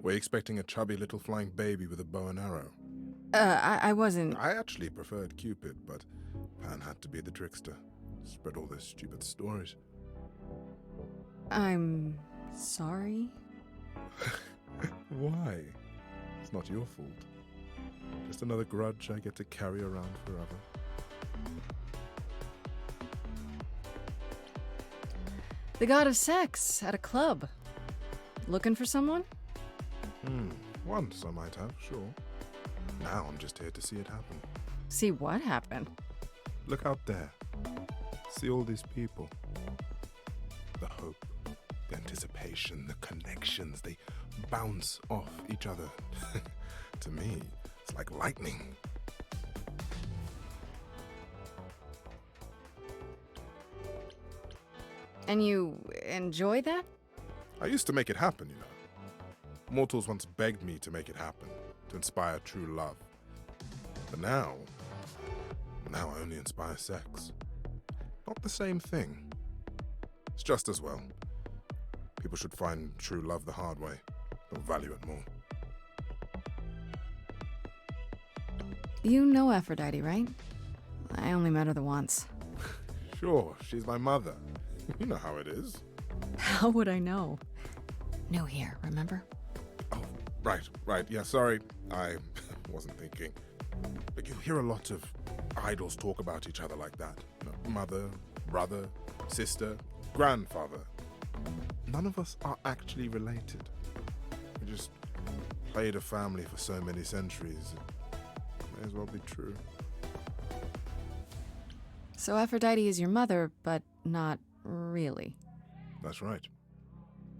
Were you expecting a chubby little flying baby with a bow and arrow? I wasn't... I actually preferred Cupid, but Pan had to be the trickster. Spread all those stupid stories. I'm... sorry? Why? It's not your fault. Just another grudge I get to carry around forever. The god of sex at a club. Looking for someone? Once I might have, sure. Now I'm just here to see it happen. See what happened? Look out there. See all these people. The hope, the anticipation, the connections, they bounce off each other. To me, it's like lightning. And you enjoy that? I used to make it happen, you know. Mortals once begged me to make it happen, to inspire true love. But now I only inspire sex. Not the same thing. It's just as well. People should find true love the hard way. They'll value it more. You know Aphrodite, right? I only met her the once. Sure, she's my mother. You know how it is. How would I know? New here, remember? Oh, right. Yeah, sorry. I wasn't thinking. But you hear a lot of idols talk about each other like that. You know, mother, brother, sister, grandfather. None of us are actually related. We just played a family for so many centuries. It may as well be true. So Aphrodite is your mother, but not really. That's right.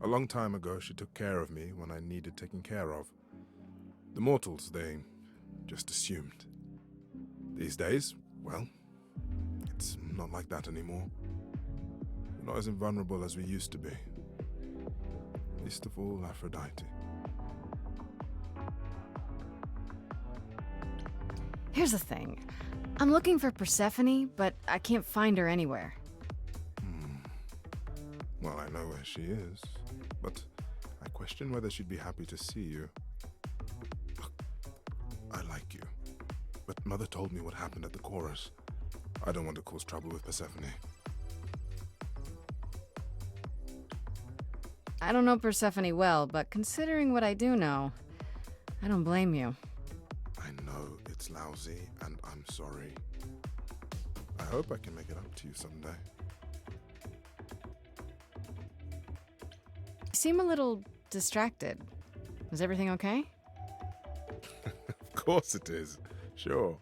A long time ago, she took care of me when I needed taking care of. The mortals, they just assumed. These days, well, it's not like that anymore. We're not as invulnerable as we used to be. Least of all, Aphrodite. Here's the thing. I'm looking for Persephone, but I can't find her anywhere. Well, I know where she is, but I question whether she'd be happy to see you. Look, I like you, but Mother told me what happened at the chorus. I don't want to cause trouble with Persephone. I don't know Persephone well, but considering what I do know, I don't blame you. I know it's lousy, and I'm sorry. I hope I can make it up to you someday. You seem a little distracted. Is everything okay? Of course it is. Sure.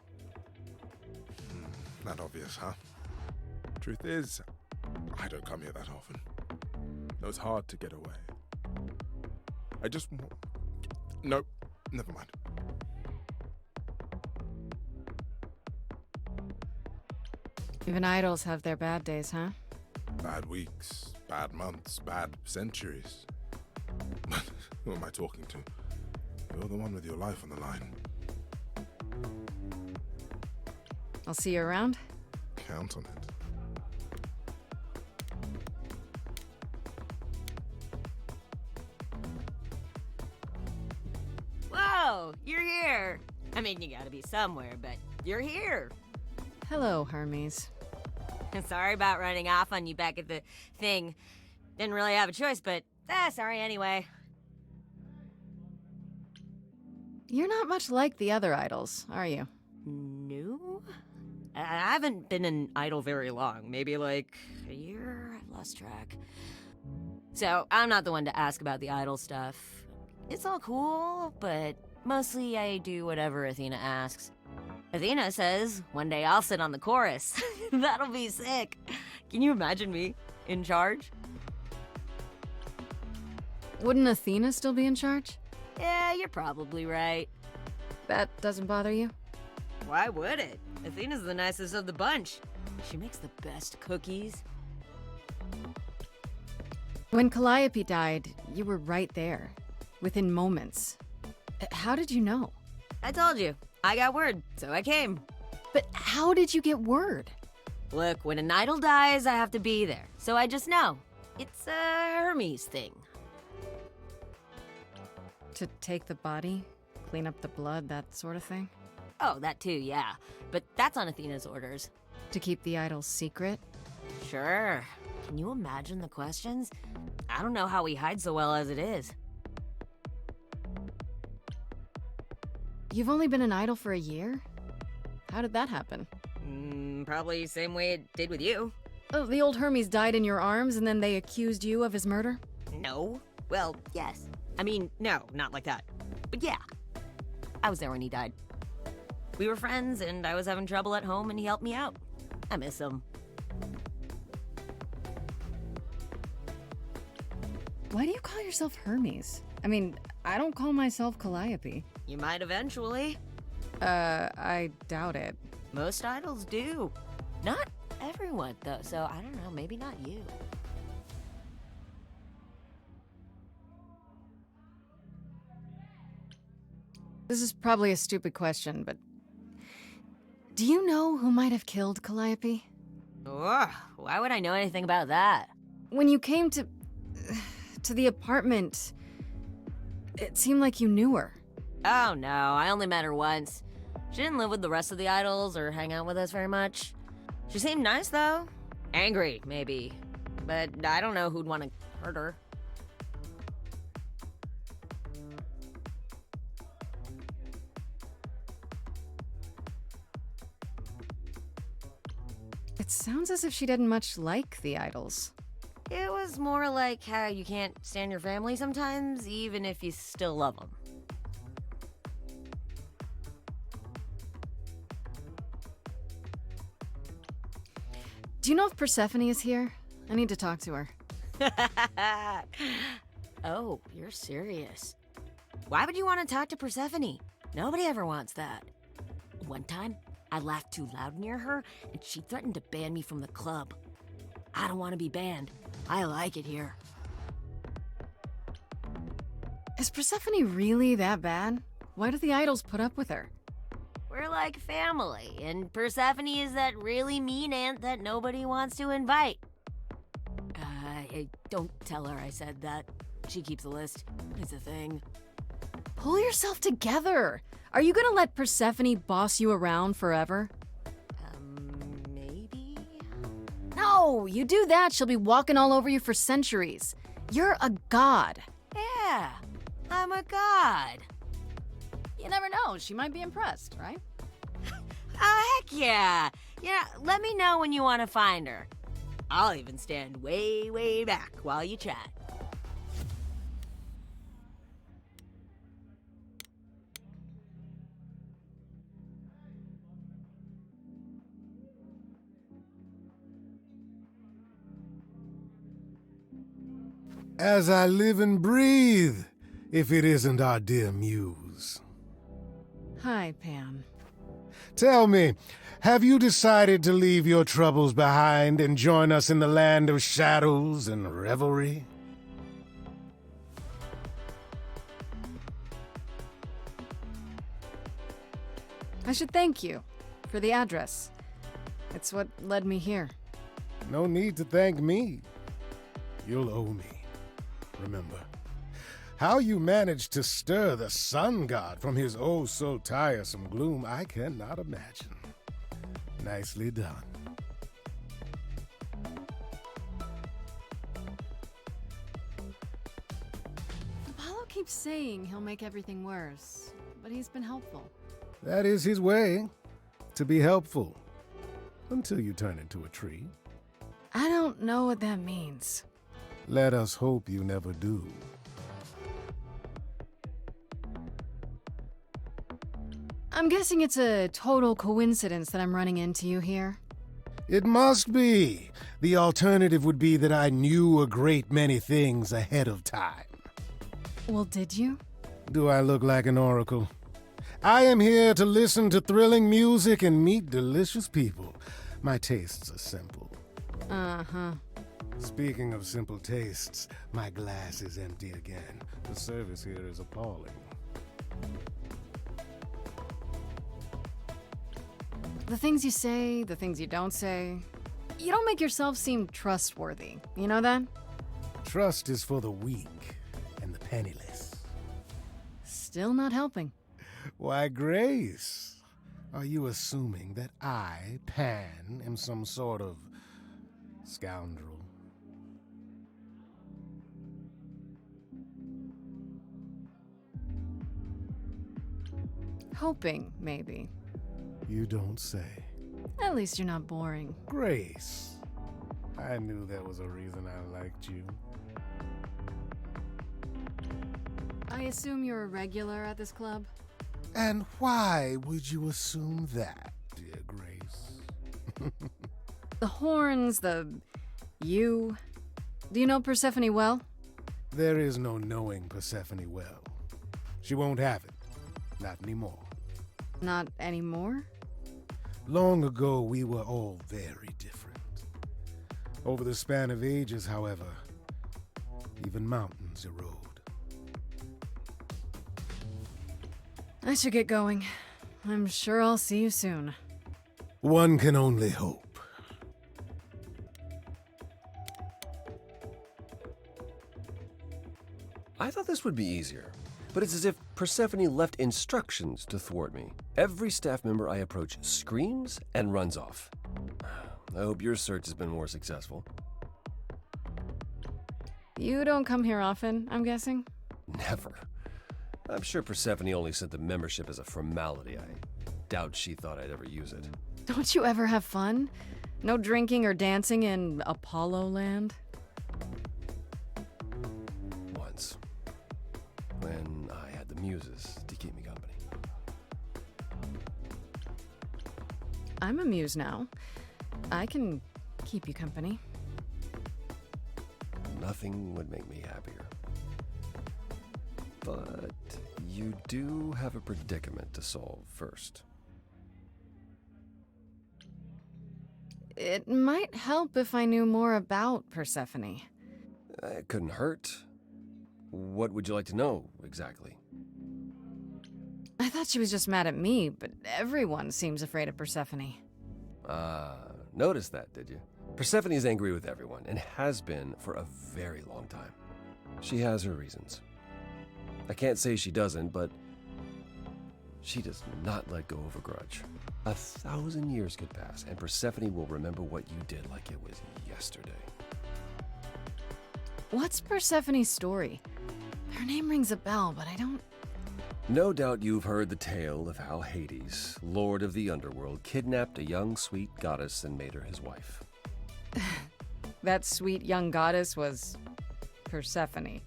that obvious, huh? Truth is, I don't come here that often. No, it's hard to get away. I just... Nope, never mind. Even idols have their bad days, huh? Bad weeks, bad months, bad centuries. Who am I talking to? You're the one with your life on the line. I'll see you around. Count on it. Whoa, you're here. I mean, you gotta be somewhere, but you're here. Hello, Hermes. Sorry about running off on you back at the thing. Didn't really have a choice, but sorry anyway. You're not much like the other idols, are you? No? I haven't been an idol very long. Maybe like a year? I've lost track. So, I'm not the one to ask about the idol stuff. It's all cool, but mostly I do whatever Athena asks. Athena says one day I'll sit on the chorus. That'll be sick. Can you imagine me in charge? Wouldn't Athena still be in charge? Yeah, you're probably right. That doesn't bother you? Why would it? Athena's the nicest of the bunch. She makes the best cookies. When Calliope died, you were right there, within moments. How did you know? I told you. I got word, so I came. But how did you get word? Look, when an idol dies, I have to be there. So I just know. It's a Hermes thing. To take the body, clean up the blood, that sort of thing? Oh, that too, yeah. But that's on Athena's orders. To keep the idol's secret? Sure. Can you imagine the questions? I don't know how he hides so well as it is. You've only been an idol for a year? How did that happen? Probably same way it did with you. Oh, the old Hermes died in your arms and then they accused you of his murder? No. Well, yes. I mean, no, not like that. But yeah. I was there when he died. We were friends and I was having trouble at home and he helped me out. I miss him. Why do you call yourself Hermes? I mean, I don't call myself Calliope. You might eventually. I doubt it. Most idols do. Not everyone, though, so I don't know, maybe not you. This is probably a stupid question, but do you know who might have killed Calliope? Ugh, why would I know anything about that? When you came to the apartment, it seemed like you knew her. Oh no, I only met her once. She didn't live with the rest of the idols or hang out with us very much. She seemed nice though. Angry, maybe. But I don't know who'd want to hurt her. It sounds as if she didn't much like the idols. It was more like how you can't stand your family sometimes, even if you still love them. Do you know if Persephone is here? I need to talk to her. Oh, you're serious. Why would you want to talk to Persephone? Nobody ever wants that. One time, I laughed too loud near her, and she threatened to ban me from the club. I don't want to be banned. I like it here. Is Persephone really that bad? Why do the idols put up with her? We're like family, and Persephone is that really mean aunt that nobody wants to invite. Don't tell her I said that. She keeps a list. It's a thing. Pull yourself together. Are you gonna let Persephone boss you around forever? Maybe? No, you do that, she'll be walking all over you for centuries. You're a god. Yeah, I'm a god. You never know, she might be impressed, right? Oh, heck yeah. Yeah, let me know when you want to find her. I'll even stand way, way back while you chat. As I live and breathe, if it isn't our dear Muse. Hi, Pan. Tell me, have you decided to leave your troubles behind and join us in the land of shadows and revelry? I should thank you for the address. It's what led me here. No need to thank me. You'll owe me. Remember, how you managed to stir the sun god from his oh-so-tiresome gloom, I cannot imagine. Nicely done. Apollo keeps saying he'll make everything worse, but he's been helpful. That is his way, to be helpful. Until you turn into a tree. I don't know what that means. Let us hope you never do. I'm guessing it's a total coincidence that I'm running into you here. It must be. The alternative would be that I knew a great many things ahead of time. Well, did you? Do I look like an oracle? I am here to listen to thrilling music and meet delicious people. My tastes are simple. Uh-huh. Speaking of simple tastes, my glass is empty again. The service here is appalling. The things you say, the things you don't say. You don't make yourself seem trustworthy. You know that? Trust is for the weak and the penniless. Still not helping. Why, Grace, are you assuming that I, Pan, am some sort of scoundrel? Hoping, maybe. You don't say. At least you're not boring. Grace, I knew that was a reason I liked you. I assume you're a regular at this club? And why would you assume that, dear Grace? The horns, you. Do you know Persephone well? There is no knowing Persephone well. She won't have it. Not anymore. Not anymore? Long ago, we were all very different. Over the span of ages, however, even mountains erode. I should get going. I'm sure I'll see you soon. One can only hope. I thought this would be easier, but it's as if Persephone left instructions to thwart me. Every staff member I approach screams and runs off. I hope your search has been more successful. You don't come here often, I'm guessing? Never. I'm sure Persephone only sent the membership as a formality. I doubt she thought I'd ever use it. Don't you ever have fun? No drinking or dancing in Apollo land? Once. When I had the Muses to keep me company. I'm a muse now. I can keep you company. Nothing would make me happier. But you do have a predicament to solve first. It might help if I knew more about Persephone. It couldn't hurt. What would you like to know, exactly? I thought she was just mad at me, but everyone seems afraid of Persephone. Noticed that, did you? Persephone is angry with everyone, and has been for a very long time. She has her reasons. I can't say she doesn't, but she does not let go of a grudge. 1,000 years could pass, and Persephone will remember what you did like it was yesterday. What's Persephone's story? Her name rings a bell, but I don't... No doubt you've heard the tale of how Hades, lord of the underworld, kidnapped a young sweet goddess and made her his wife. That sweet young goddess was Persephone.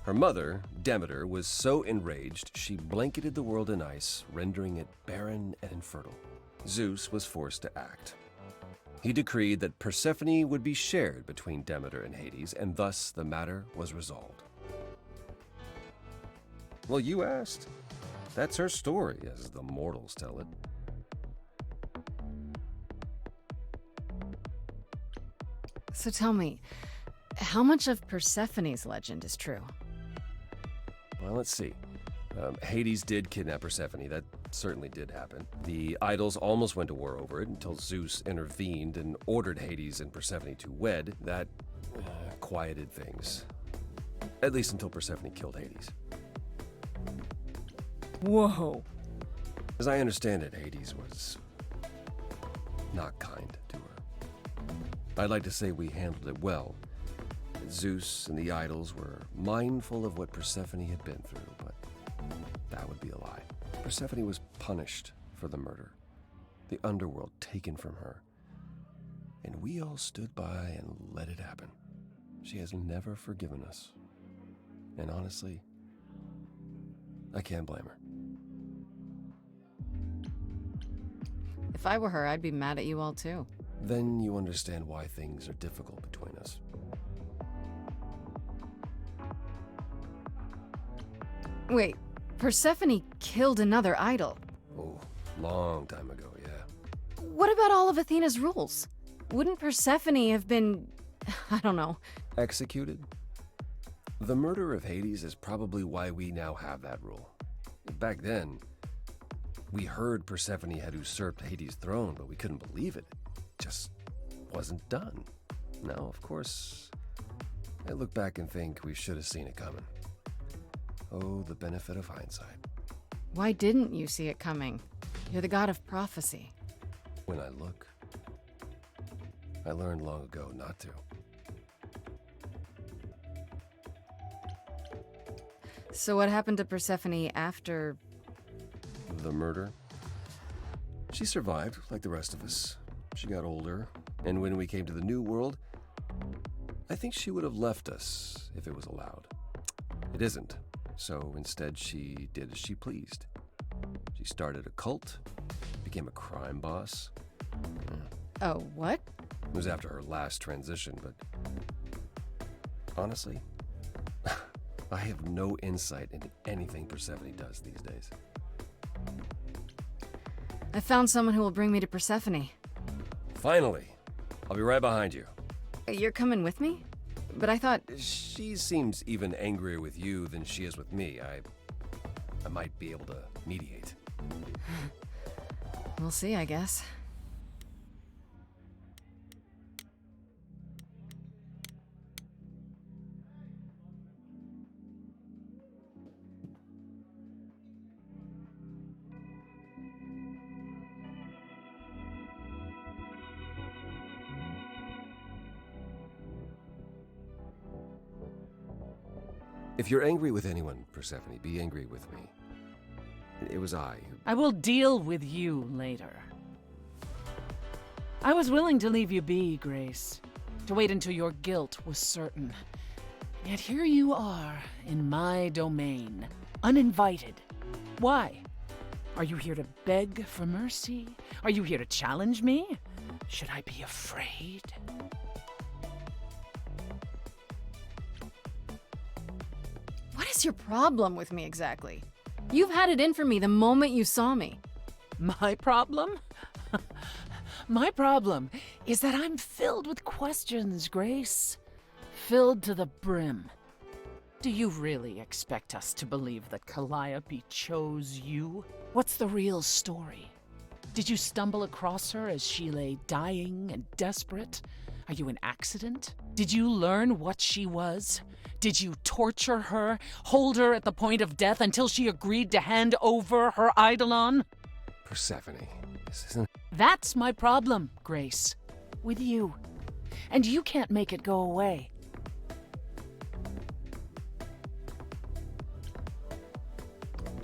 Her mother, Demeter, was so enraged she blanketed the world in ice, rendering it barren and infertile. Zeus was forced to act. He decreed that Persephone would be shared between Demeter and Hades, and thus the matter was resolved. Well, you asked. That's her story, as the mortals tell it. So tell me, how much of Persephone's legend is true? Well, let's see. Hades did kidnap Persephone. That certainly did happen. The idols almost went to war over it until Zeus intervened and ordered Hades and Persephone to wed. That quieted things. At least until Persephone killed Hades. Whoa. As I understand it, Hades was not kind to her. I'd like to say we handled it well. Zeus and the idols were mindful of what Persephone had been through, but that would be a lie. Persephone was punished for the murder, the underworld taken from her, and we all stood by and let it happen. She has never forgiven us, and honestly, I can't blame her. If I were her, I'd be mad at you all too. Then you understand why things are difficult between us. Wait, Persephone killed another idol. Oh, long time ago, yeah. What about all of Athena's rules? Wouldn't Persephone have been, I don't know, executed? The murder of Hades is probably why we now have that rule. Back then, we heard Persephone had usurped Hades' throne, but we couldn't believe it. It just wasn't done. Now, of course, I look back and think we should have seen it coming. Oh, the benefit of hindsight. Why didn't you see it coming? You're the god of prophecy. When I look, I learned long ago not to. So what happened to Persephone after... the murder? She survived, like the rest of us. She got older, and when we came to the new world, I think she would have left us if it was allowed. It isn't. So instead, she did as she pleased. She started a cult, became a crime boss. Oh, what? It was after her last transition, but honestly, I have no insight into anything Persephone does these days. I found someone who will bring me to Persephone. Finally! I'll be right behind you. You're coming with me? But I thought... She seems even angrier with you than she is with me. I might be able to mediate. We'll see, I guess. If you're angry with anyone, Persephone, be angry with me. It was I who... I will deal with you later. I was willing to leave you be, Grace, to wait until your guilt was certain. Yet here you are, in my domain, uninvited. Why? Are you here to beg for mercy? Are you here to challenge me? Should I be afraid? What is your problem with me exactly? You've had it in for me the moment you saw me. My problem? My problem is that I'm filled with questions, Grace. Filled to the brim. Do you really expect us to believe that Calliope chose you? What's the real story? Did you stumble across her as she lay dying and desperate? Are you an accident? Did you learn what she was? Did you torture her, hold her at the point of death until she agreed to hand over her eidolon? Persephone, this isn't... That's my problem, Grace. With you. And you can't make it go away.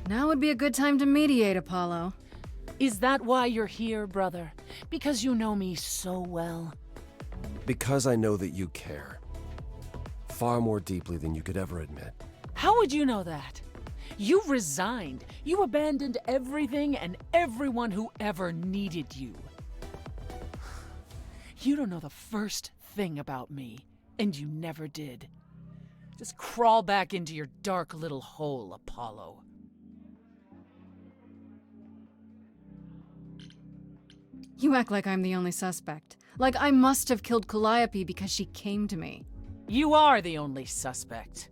Now would be a good time to mediate, Apollo. Is that why you're here, brother? Because you know me so well? Because I know that you care. Far more deeply than you could ever admit. How would you know that? You resigned. You abandoned everything and everyone who ever needed you. You don't know the first thing about me, and you never did. Just crawl back into your dark little hole, Apollo. You act like I'm the only suspect. Like I must have killed Calliope because she came to me. You are the only suspect.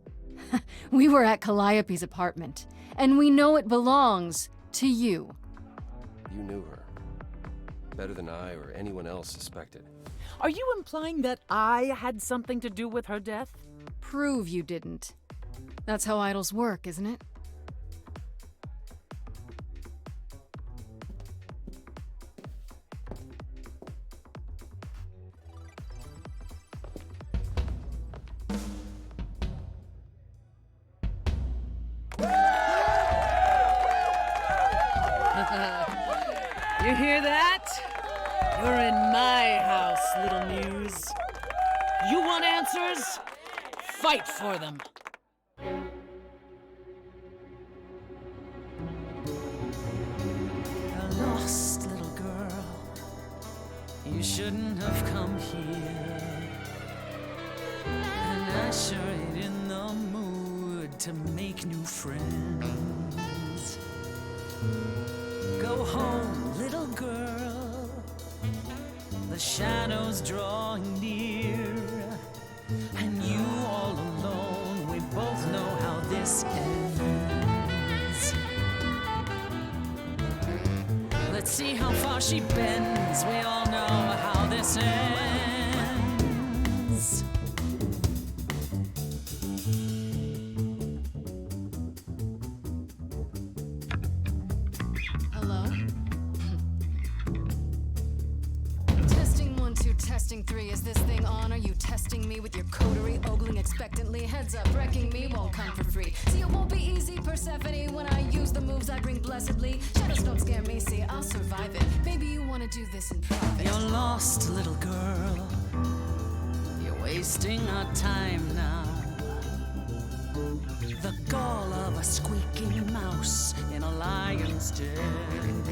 We were at Calliope's apartment, and we know it belongs to you. You knew her. Better than I or anyone else suspected. Are you implying that I had something to do with her death? Prove you didn't. That's how idols work, isn't it? You hear that? You're in my house, little muse. You want answers? Fight for them. A lost little girl. You shouldn't have come here. And I sure ain't in the mood to make new friends. Go home, little girl. The shadows drawing near, and you all alone. We both know how this ends. Let's see how far she bends. We all know how this ends. Hello? Testing 1, 2, testing 3. Is this thing on? Are you testing me with your coterie, ogling expectantly? Heads up, wrecking me won't come for free. See, it won't be easy, Persephone, when I use the moves I bring blessedly. Shadows don't scare me, see, I'll survive it. Maybe you want to do this in private. You're lost, little girl. You're wasting our time now. The gall of a squeaking mouse in a lion's den.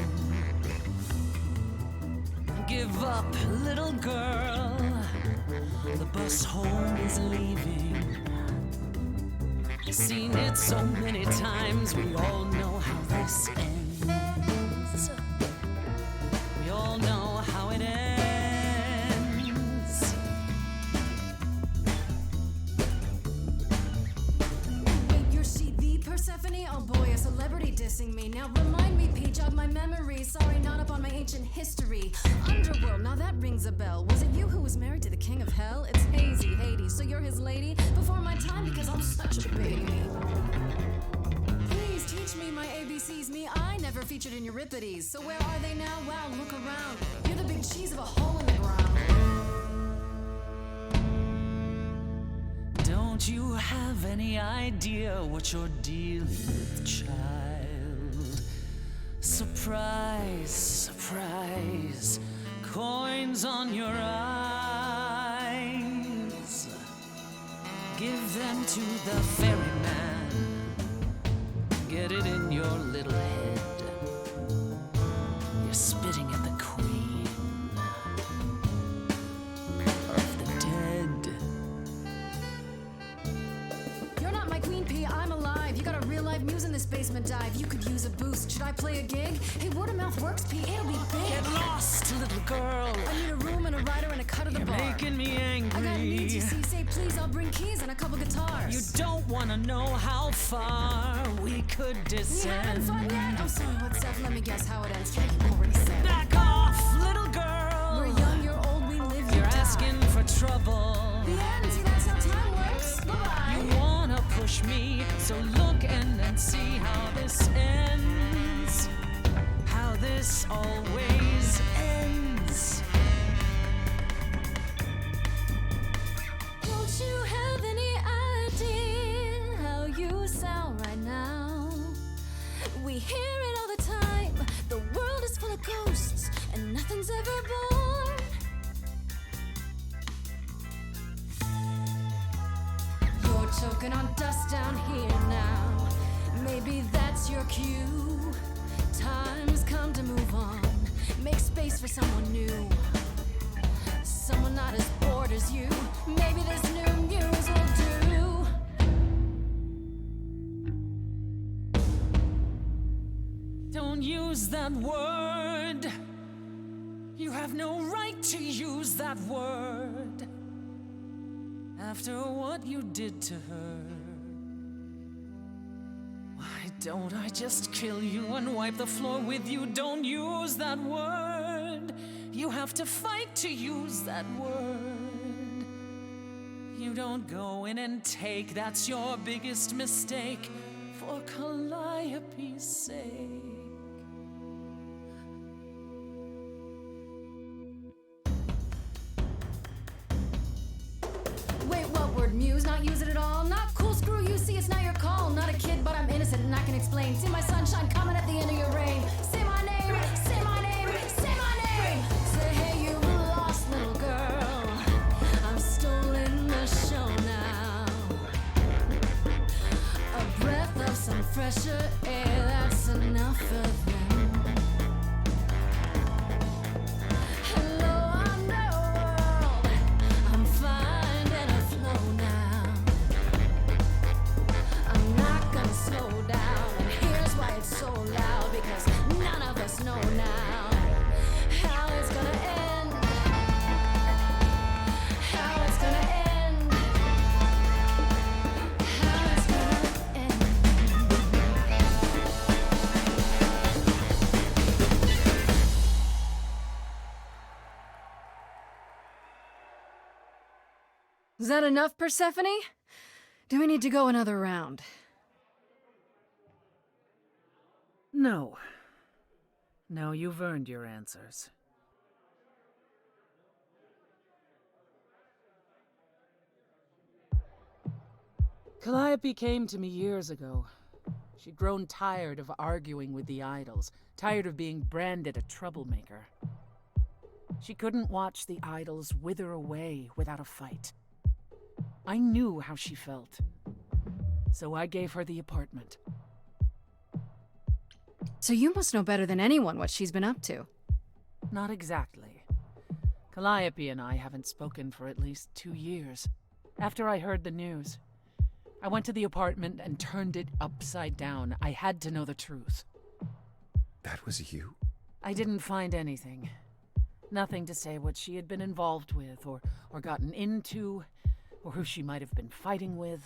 Give up, little girl. The bus home is leaving. Seen it so many times, we all know how this ends. We all know how it ends. Wait, you're she the Persephone? Oh boy, a celebrity dissing me. Now remind me, P, jog my memory. Sorry, not up on my ancient history. Underworld, now that rings a bell. Was it you who was married to the king of hell? It's hazy, Hades, so you're his lady? Before my time, because I'm such a baby. Please teach me my ABCs. Me, I never featured in Euripides. So where are they now? Wow, look around. You're the big cheese of a hole in the ground. Don't you have any idea what you're dealing with, child? Surprise, surprise, coins on your eyes. Give them to the ferryman. Get it in your little head. You're spitting at the queen of the dead. You're not my queen, P. I'm alive. You got a real life muse in this basement dive. You could use a boost. Should I play a gig? Hey, word of mouth works, P. It'll be big. Get lost, little girl. I need a room and a rider and a cut of the You're bar. making me angry. I got needs, you see. Say please, I'll bring keys and a couple guitars. You don't want to know how far we could You descend. haven't fun yet? I'm sorry, what's up? Let me guess how it ends. Yeah, you already said. Back off, little girl. We're young, you're old, we live, you You're die. asking for trouble. The end, see, that's how time works. Bye-bye. You wanna push me, so look and then see how this ends. How this always ends. Don't you have any idea how you sound right now? We hear it all the time. The world is full of ghosts and nothing's ever born. You're choking on dust down here now. Maybe that's your cue. Time's come to move on. Make space for someone new. Someone bothers you. Maybe this new muse will do. Don't use that word. You have no right to use that word. After what you did to her. Why don't I just kill you and wipe the floor with you? Don't use that word. You have to fight to use that word. You don't go in and take, that's your biggest mistake. For Calliope's sake. Wait, what word? Muse? Not use it at all? Not cool, screw you, see it's not your call. Not a kid, but I'm innocent and I can explain. See my sunshine coming at the end of your rain. Say my name, say my name, say my name. Say, hey, you lost little girl. I'm stolen the show now. A breath of some fresher air, that's enough for them. Hello, underworld. I'm finding a flow now. I'm not gonna slow down, and here's why it's so loud. Because none of us know now how it's gonna end. How it's gonna end. How it's gonna end. Is that enough, Persephone? Do we need to go another round? No. No, you've earned your answers. Calliope came to me years ago. She'd grown tired of arguing with the idols, tired of being branded a troublemaker. She couldn't watch the idols wither away without a fight. I knew how she felt. So I gave her the apartment. So you must know better than anyone what she's been up to. Not exactly. Calliope and I haven't spoken for at least 2 years. After I heard the news, I went to the apartment and turned it upside down. I had to know the truth. That was you? I didn't find anything. Nothing to say what she had been involved with, or gotten into, or who she might have been fighting with.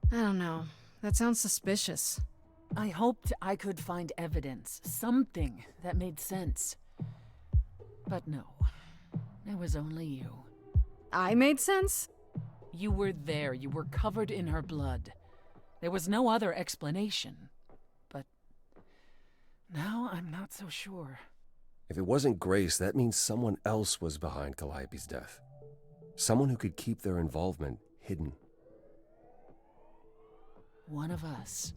I don't know. That sounds suspicious. I hoped I could find evidence, something that made sense. But no, it was only you. I made sense? You were there, you were covered in her blood. There was no other explanation. But now I'm not so sure. If it wasn't Grace, that means someone else was behind Calliope's death. Someone who could keep their involvement hidden. One of us.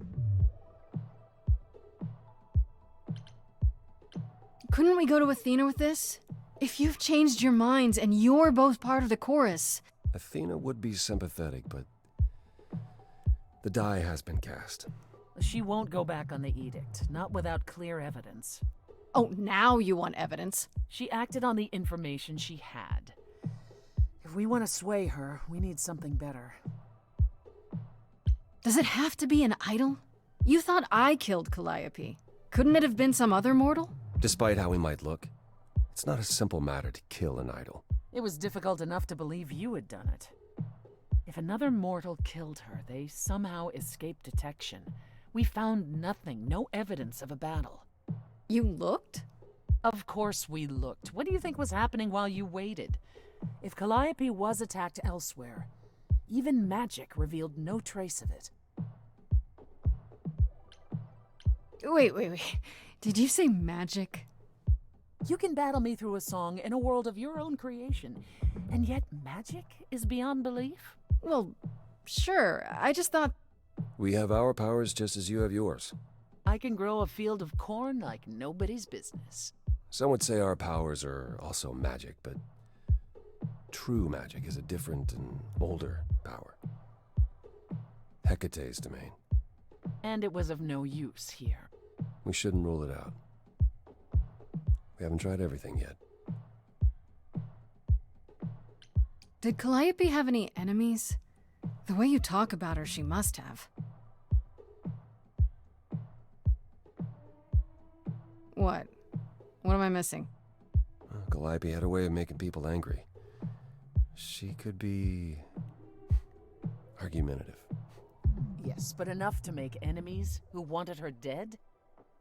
Couldn't we go to Athena with this? If you've changed your minds and you're both part of the chorus. Athena would be sympathetic, but the die has been cast. She won't go back on the edict, not without clear evidence. Oh, now you want evidence. She acted on the information she had. If we want to sway her, we need something better. Does it have to be an idol? You thought I killed Calliope. Couldn't it have been some other mortal? Despite how he might look, it's not a simple matter to kill an idol. It was difficult enough to believe you had done it. If another mortal killed her, they somehow escaped detection. We found nothing, no evidence of a battle. You looked? Of course we looked. What do you think was happening while you waited? If Calliope was attacked elsewhere, even magic revealed no trace of it. Wait. Did you say magic? You can battle me through a song in a world of your own creation, and yet magic is beyond belief? Well, sure. I just thought... We have our powers just as you have yours. I can grow a field of corn like nobody's business. Some would say our powers are also magic, but true magic is a different and older power. Hecate's domain. And it was of no use here. We shouldn't rule it out. We haven't tried everything yet. Did Calliope have any enemies? The way you talk about her, she must have. What? What am I missing? Calliope had a way of making people angry. She could be argumentative. Yes, but enough to make enemies who wanted her dead?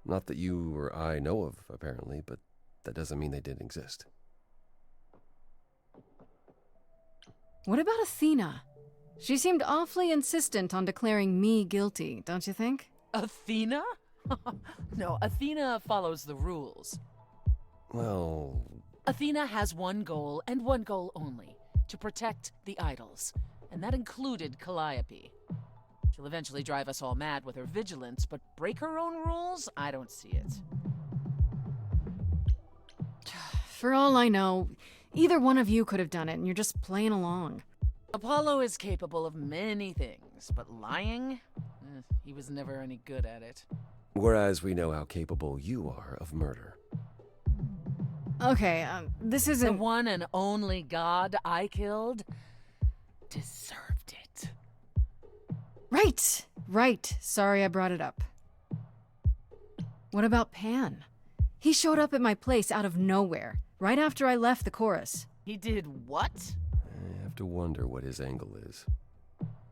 Not that you or I know of, apparently, but that doesn't mean they didn't exist. What about Athena? She seemed awfully insistent on declaring me guilty, don't you think? Athena? No, Athena follows the rules. Well... Athena has one goal, and one goal only. To protect the idols. And that included Calliope. She'll eventually drive us all mad with her vigilance, but break her own rules? I don't see it. For all I know, either one of you could have done it, and you're just playing along. Apollo is capable of many things, but lying? He was never any good at it. Whereas we know how capable you are of murder. Okay, this isn't... The one and only god I killed deserved it. Right. Sorry I brought it up. What about Pan? He showed up at my place out of nowhere, right after I left the chorus. He did what? I have to wonder what his angle is.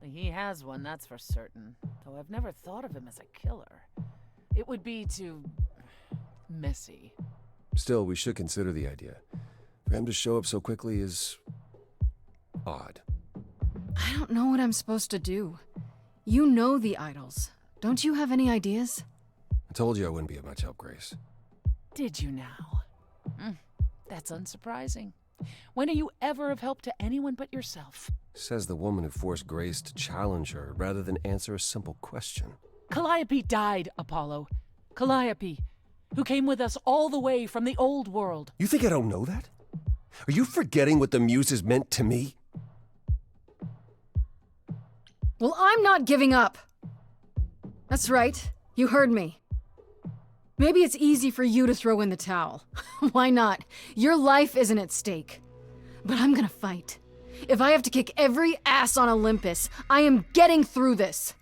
He has one, that's for certain. Though I've never thought of him as a killer. It would be too... messy. Still, we should consider the idea. For him to show up so quickly is... odd. I don't know what I'm supposed to do. You know the idols. Don't you have any ideas? I told you I wouldn't be of much help, Grace. Did you now? That's unsurprising. When are you ever of help to anyone but yourself? Says the woman who forced Grace to challenge her rather than answer a simple question. Calliope died, Apollo. Calliope, who came with us all the way from the old world. You think I don't know that? Are you forgetting what the Muses meant to me? Well, I'm not giving up. That's right. You heard me. Maybe it's easy for you to throw in the towel. Why not? Your life isn't at stake. But I'm gonna fight. If I have to kick every ass on Olympus, I am getting through this.